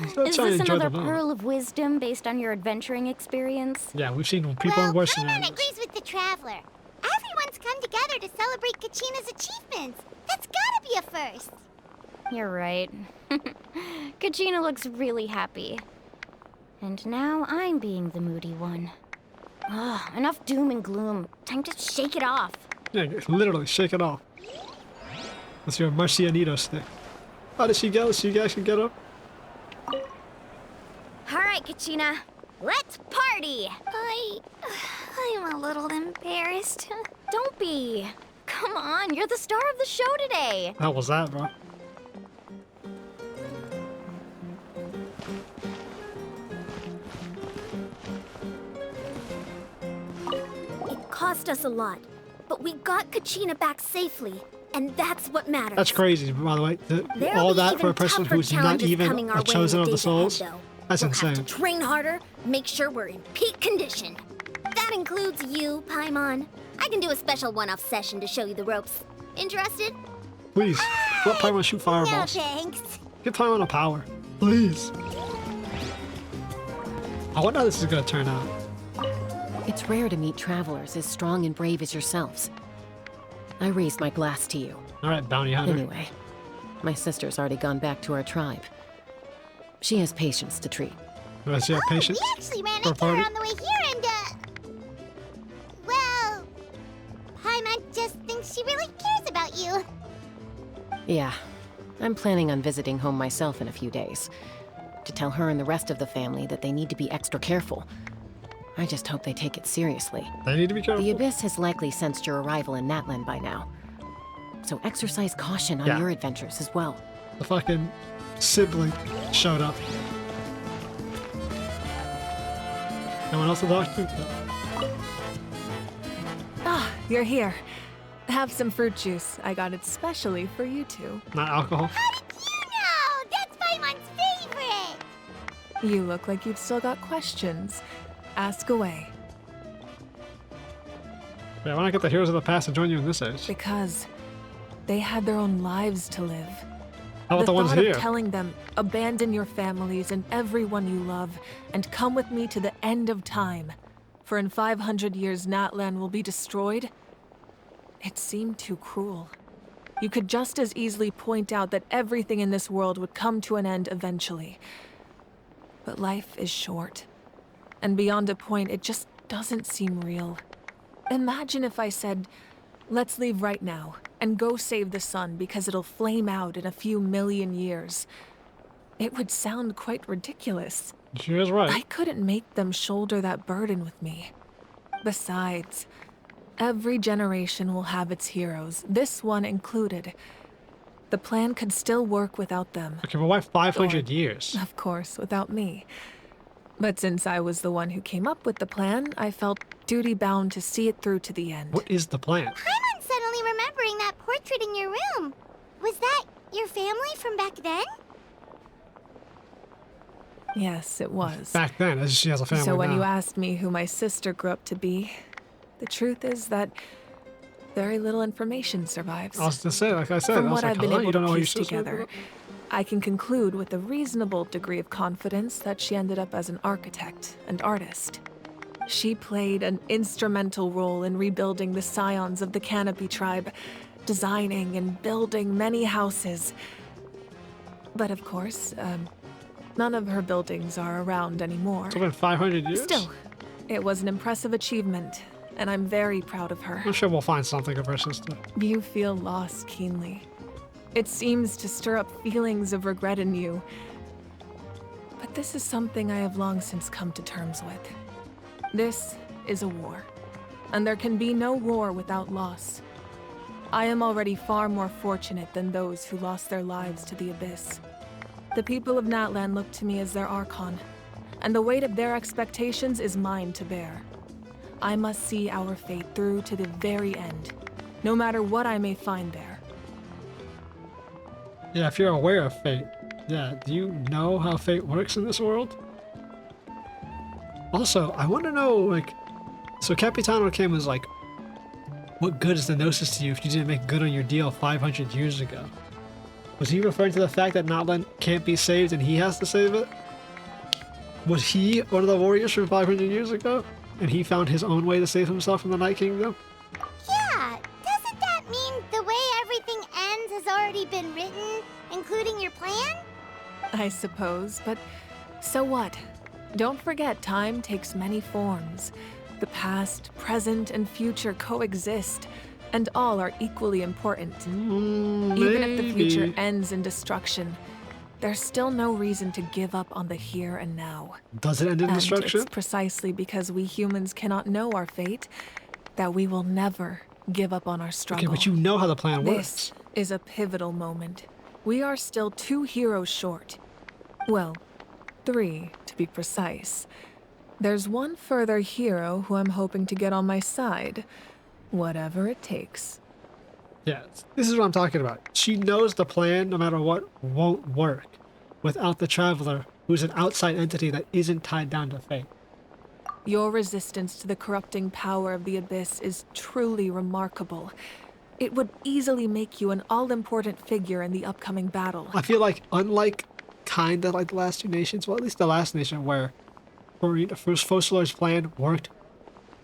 Is this another pearl of wisdom based on your adventuring experience? Yeah, we've seen people in worse Paimon scenarios. agrees with the Traveler. Everyone's come together to celebrate Kachina's achievements. That's gotta be a first. You're right. Kachina looks really happy. And now I'm being the moody one. Ugh, enough doom and gloom. Time to shake it off. Yeah, literally, shake it off. That's your Marcianito stick. How did she go? Did she actually get up? All right, Kachina. Let's party! I'm a little embarrassed. Don't be. Come on, you're the star of the show today. How was that, bro? It cost us a lot, but we got Kachina back safely, and that's what matters. That's crazy, by the way. There'll All be that even for a person tougher who's not challenges even coming our a way in chosen the of the days ahead, souls. though. That's We'll have insane. to train harder, make sure we're in peak condition. That includes you, Paimon. I can do a special one-off session to show you the ropes. Interested? Please, let Paimon shoot No fireballs. thanks. Give Paimon a power. Please. I wonder how this is gonna turn out. It's rare to meet travelers as strong and brave as yourselves. I raised my glass to you. Alright, bounty hunter. Anyway, my sister's already gone back to our tribe. She has patients to treat. Do I see our patience? We actually ran For a into her party? on the way here and, well, Paimon just thinks she really cares about you. Yeah, I'm planning on visiting home myself in a few days. To tell her and the rest of the family that they need to be extra careful. I just hope they take it seriously. They need to be careful. The Abyss has likely sensed your arrival in Natlan by now. So exercise caution on Yeah. your adventures as well. The fucking sibling showed up. No one else to talk to? Ah, you're here. Have some fruit juice. I got it specially for you two. Not alcohol. No, that's Paimon's favorite. You look like you've still got questions. Ask away. Yeah, why not get the heroes of the past to join you in this age? Because they had their own lives to live. How about the ones thought here? of telling them, abandon your families and everyone you love, and come with me to the end of time. For in 500 years, Natlan will be destroyed. It seemed too cruel. You could just as easily point out that everything in this world would come to an end eventually. But life is short. And beyond a point, it just doesn't seem real. Imagine if I said, let's leave right now and go save the sun because it'll flame out in a few million years. It would sound quite ridiculous. She was right. I couldn't make them shoulder that burden with me. Besides, every generation will have its heroes, this one included. The plan could still work without them. Okay, but why 500 years? Of course, without me. But since I was the one who came up with the plan, I felt duty-bound to see it through to the end. What is the plan? Paimon's suddenly remembering that portrait in your room. Was that your family from back then? Yes, it was. Back then, as she has a family So when now. you asked me who my sister grew up to be, the truth is that very little information survives. I was to say, like I said, From I was what like, I've been hello, able you don't to know who your piece sister together, is? I can conclude with a reasonable degree of confidence that she ended up as an architect and artist. She played an instrumental role in rebuilding the scions of the Canopy tribe, designing and building many houses. But of course, none of her buildings are around anymore. It's been 500 years? Still, it was an impressive achievement, and I'm very proud of her. I'm sure we'll find something of her sister. You feel loss keenly. It seems to stir up feelings of regret in you. But this is something I have long since come to terms with. This is a war, and there can be no war without loss. I am already far more fortunate than those who lost their lives to the Abyss. The people of Natlan look to me as their Archon, and the weight of their expectations is mine to bear. I must see our fate through to the very end, no matter what I may find there. Yeah, if you're aware of fate, yeah, do you know how fate works in this world? Also, I want to know, like, so Capitano Kim was like, what good is the Gnosis to you if you didn't make good on your deal 500 years ago? Was he referring to the fact that Natlan can't be saved and he has to save it? Was he one of the warriors from 500 years ago? And he found his own way to save himself from the Night Kingdom? Yeah, doesn't that mean the way everything ends has already been written, including your plan? I suppose, but so what? Don't forget, time takes many forms. The past, present, and future coexist, and all are equally important. Even if the future ends in destruction, there's still no reason to give up on the here and now. Does it end in destruction? It's precisely because we humans cannot know our fate that we will never give up on our struggle. Okay, but you know how the plan works. This is a pivotal moment. We are still 2 heroes short. Well, 3 to be precise. There's one further hero who I'm hoping to get on my side, whatever it takes. Yeah, this is what I'm talking about. She knows the plan, no matter what, won't work without the Traveler, who's an outside entity that isn't tied down to fate. Your resistance to the corrupting power of the Abyss is truly remarkable. It would easily make you an all-important figure in the upcoming battle. I feel like, unlike kinda like the last 2 nations, well, at least the last nation where Fossilor's plan worked,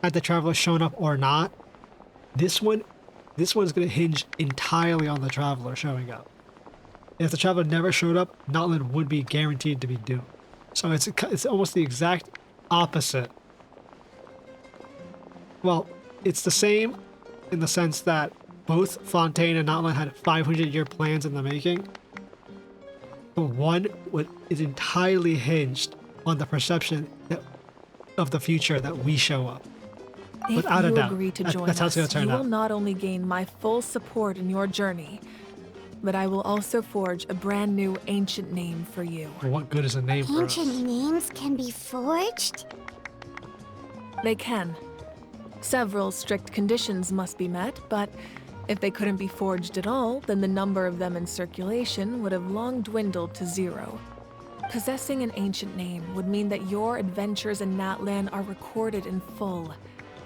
had the Traveler shown up or not, this one's gonna hinge entirely on the Traveler showing up. If the Traveler never showed up, Natlan would be guaranteed to be doomed. So it's almost the exact opposite. Well, it's the same in the sense that both Fontaine and Natlan had 500-year plans in the making, but one is entirely hinged on the perception of the future that we show up. Without a doubt. If you agree to join that's how it's gonna us, turn you out. will not only gain my full support in your journey, but I will also forge a brand new ancient name for you. Well, what good is a name for us? Ancient names can be forged? They can. Several strict conditions must be met, but if they couldn't be forged at all, then the number of them in circulation would have long dwindled to 0. Possessing an ancient name would mean that your adventures in Natlan are recorded in full.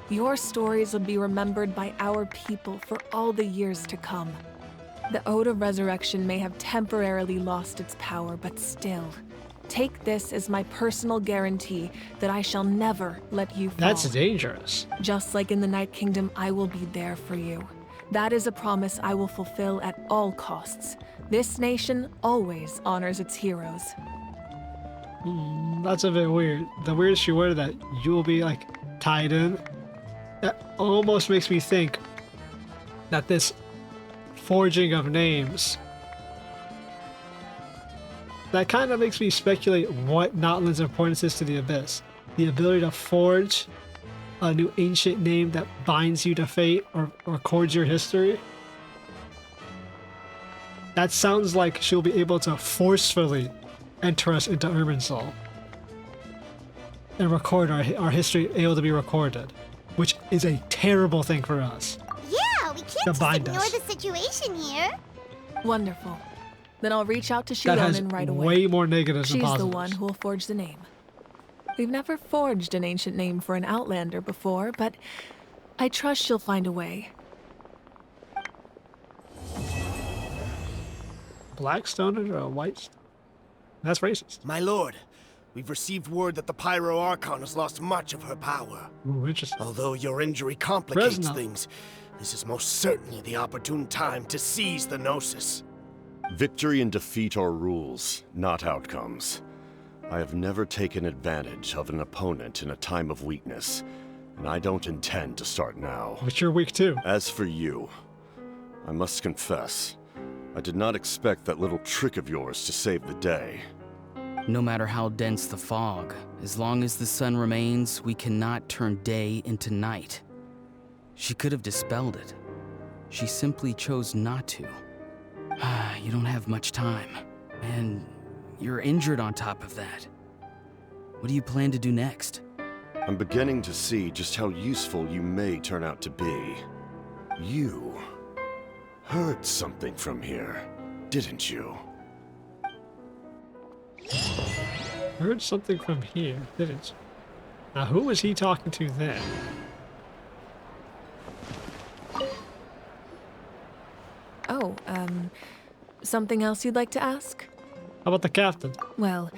Your stories would be remembered by our people for all the years to come. The Ode of Resurrection may have temporarily lost its power, but still, take this as my personal guarantee that I shall never let you fall. That's dangerous. Just like in the Night Kingdom, I will be there for you. That is a promise I will fulfill at all costs. This nation always honors its heroes. That's a bit weird. The weirdest she worded that you will be like tied in. That almost makes me think that this forging of names, that kind of makes me speculate what Natlan's importance is to the Abyss. The ability to forge a new ancient name that binds you to fate or records your history. That sounds like she'll be able to forcefully enter us into Irminsul and record our history able to be recorded, which is a terrible thing for us. Yeah, we can't just bind ignore us. the situation here. Wonderful. Then I'll reach out to That has Shilonen right away. way more negatives than She's the positives. one who will forge the name. We've never forged an ancient name for an Outlander before, but I trust she'll find a way. Black stoner or a white stone? That's racist. My lord, we've received word that the Pyro Archon has lost much of her power. Ooh, interesting. Although your injury complicates Fresno. things, this is most certainly the opportune time to seize the Gnosis. Victory and defeat are rules, not outcomes. I have never taken advantage of an opponent in a time of weakness, and I don't intend to start now. But you're weak too. As for you, I must confess, I did not expect that little trick of yours to save the day. No matter how dense the fog, as long as the sun remains, we cannot turn day into night. She could have dispelled it. She simply chose not to. You don't have much time, and you're injured on top of that. What do you plan to do next? I'm beginning to see just how useful you may turn out to be. You heard something from here, didn't you? Heard something from here, didn't you? Now, who was he talking to then? Oh, something else you'd like to ask? How about the captain? Well,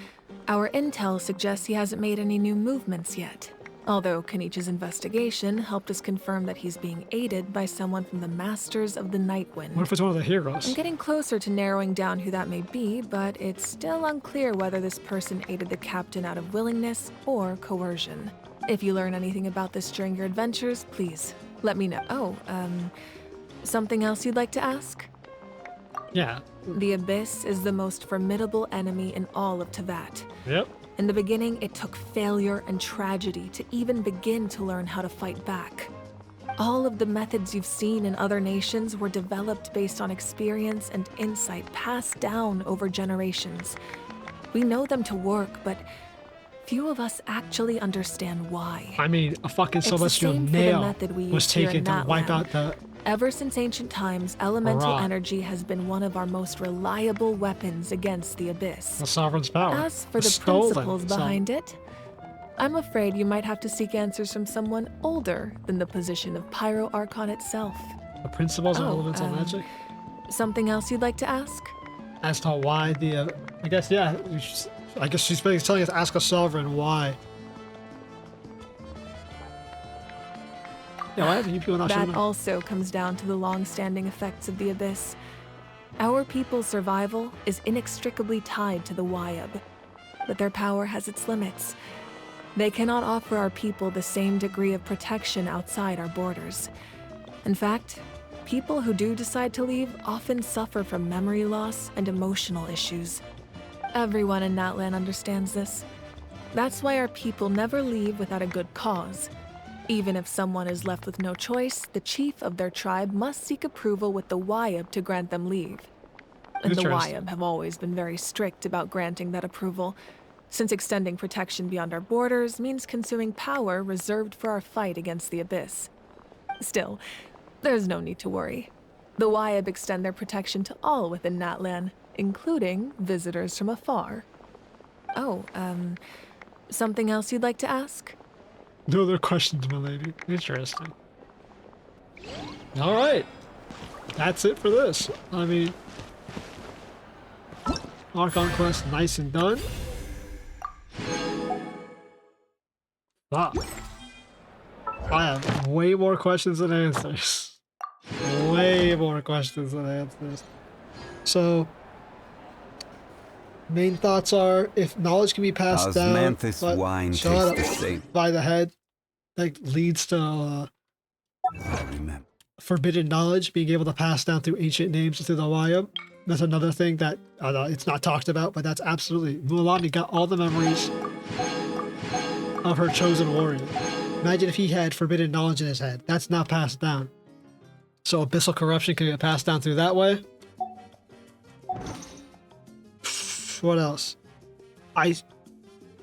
our intel suggests he hasn't made any new movements yet. Although Kenichi's investigation helped us confirm that he's being aided by someone from the Masters of the Nightwind. What if it's one of the heroes? I'm getting closer to narrowing down who that may be, but it's still unclear whether this person aided the captain out of willingness or coercion. If you learn anything about this during your adventures, please let me know. Oh, something else you'd like to ask? Yeah. The Abyss is the most formidable enemy in all of Teyvat. Yep. In the beginning, it took failure and tragedy to even begin to learn how to fight back. All of the methods you've seen in other nations were developed based on experience and insight passed down over generations. We know them to work, but few of us actually understand why. I mean, a fucking It's the celestial same for the nail method we was use here taken in to wipe Natlan. out the... Ever since ancient times, elemental Hurrah. energy has been one of our most reliable weapons against the Abyss. The Sovereign's power. As for the Stolen principles behind it, I'm afraid you might have to seek answers from someone older than the position of Pyro Archon itself. The principles of Oh, elemental magic? Something else you'd like to ask? As to why the... I guess, yeah. I guess she's basically telling us to ask a sovereign why. Yeah, why have you people not That showing up? also comes down to the long-standing effects of the Abyss. Our people's survival is inextricably tied to the Wyab, but their power has its limits. They cannot offer our people the same degree of protection outside our borders. In fact, people who do decide to leave often suffer from memory loss and emotional issues. Everyone in Natlan understands this. That's why our people never leave without a good cause. Even if someone is left with no choice, the chief of their tribe must seek approval with the Wyab to grant them leave. And the Interesting. Wyab have always been very strict about granting that approval, since extending protection beyond our borders means consuming power reserved for our fight against the Abyss. Still, there's no need to worry. The Wyab extend their protection to all within Natlan, including visitors from afar. Oh, something else you'd like to ask? No other questions, my lady. Interesting. Alright. That's it for this. I mean... Archon Quest, nice and done. Fuck. I have way more questions than answers. Way more questions than answers. So... Main thoughts are, if knowledge can be passed down Osmanthus wine shut tastes up, the same. by the head, that leads to forbidden knowledge being able to pass down through ancient names through the Wyab. That's another thing that it's not talked about, but that's absolutely... Mualani got all the memories of her chosen warrior. Imagine if he had forbidden knowledge in his head. That's not passed down. So abyssal corruption can get passed down through that way. What else?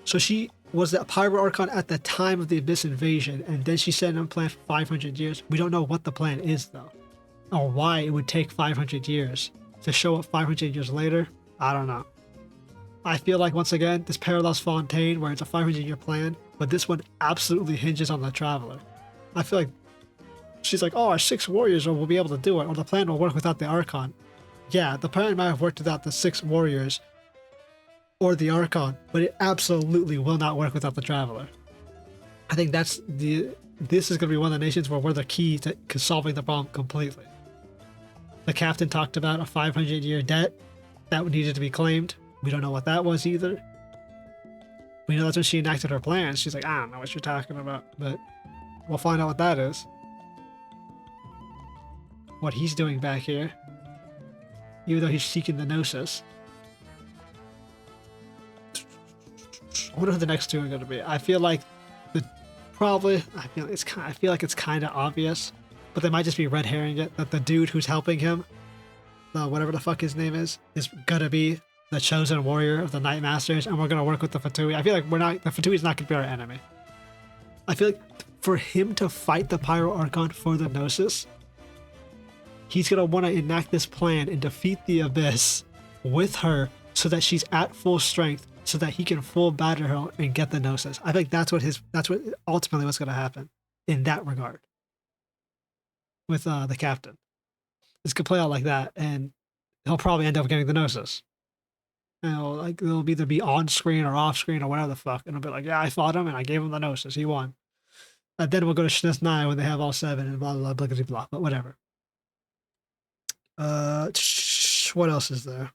So she was the Pyro Archon at the time of the Abyss invasion, and then she set on a plan for 500 years. We don't know what the plan is, though. Or why it would take 500 years to show up 500 years later. I don't know. I feel like, once again, this parallels Fontaine, where it's a 500-year plan, but this one absolutely hinges on the Traveler. I feel like she's like, oh, our 6 warriors will be able to do it, or the plan will work without the Archon. yeah, the plan might have worked without the 6 warriors or the Archon, but it absolutely will not work without the Traveler. I think this is going to be one of the nations where we're the key to solving the problem completely. The captain talked about a 500-year debt that needed to be claimed. We don't know what that was either. We know that's when she enacted her plans. She's like, I don't know what you're talking about, but we'll find out what that is. What he's doing back here, even though he's seeking the Gnosis. I wonder who the next 2 are going to be. I feel like I feel like it's kind of obvious, but they might just be red herring it. That the dude who's helping him, whatever the fuck his name is gonna be the chosen warrior of the Night Masters, and we're gonna work with the Fatui. I feel like the Fatui's not gonna be our enemy. I feel like for him to fight the Pyro Archon for the Gnosis, he's gonna want to enact this plan and defeat the Abyss with her so that she's at full strength, so that he can full batter her and get the Gnosis. I think that's what ultimately what's gonna happen in that regard. With the captain. It's gonna play out like that, and he'll probably end up getting the Gnosis. And it'll either be on screen or off screen or whatever the fuck, and it'll be like, yeah, I fought him and I gave him the Gnosis, he won. And then we'll go to SNES 9 when they have all 7 and blah blah blah blah blah, but whatever. What else is there?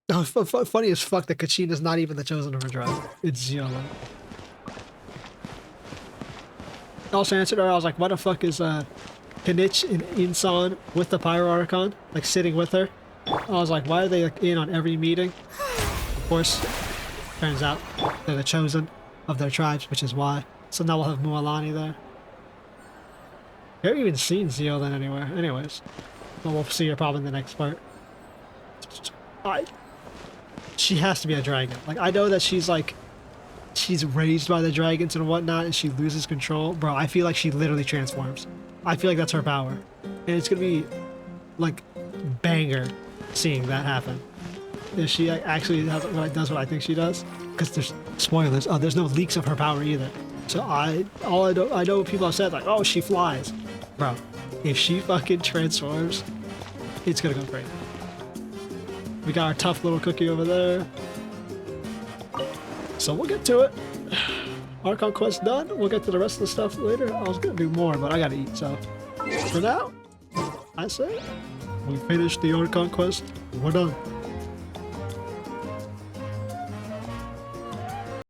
Oh, funny as fuck that Kachina's not even the chosen of her tribe. It's Zeola. Also answered her, I was like, why the fuck is Kanich and Insan with the Pyro Archon, like sitting with her? I was like, why are they like, in on every meeting? Of course, turns out they're the chosen of their tribes, which is why. So now we'll have Mualani there. I haven't even seen Zeolan anywhere. Anyways, well, we'll see her probably in the next part. She has to be a dragon. Like, I know that she's raised by the dragons and whatnot, and she loses control. Bro, I feel like she literally transforms. I feel like that's her power. And it's gonna be, like, banger seeing that happen. If she actually does what I think she does. Because there's spoilers. Oh, there's no leaks of her power either. So I know people have said, like, oh, she flies. Bro, if she fucking transforms, it's gonna go crazy. We got our tough little cookie over there. So we'll get to it. Archon Quest done. We'll get to the rest of the stuff later. I was gonna do more, but I gotta eat, so for now, I say we finished the Archon Quest. We're done.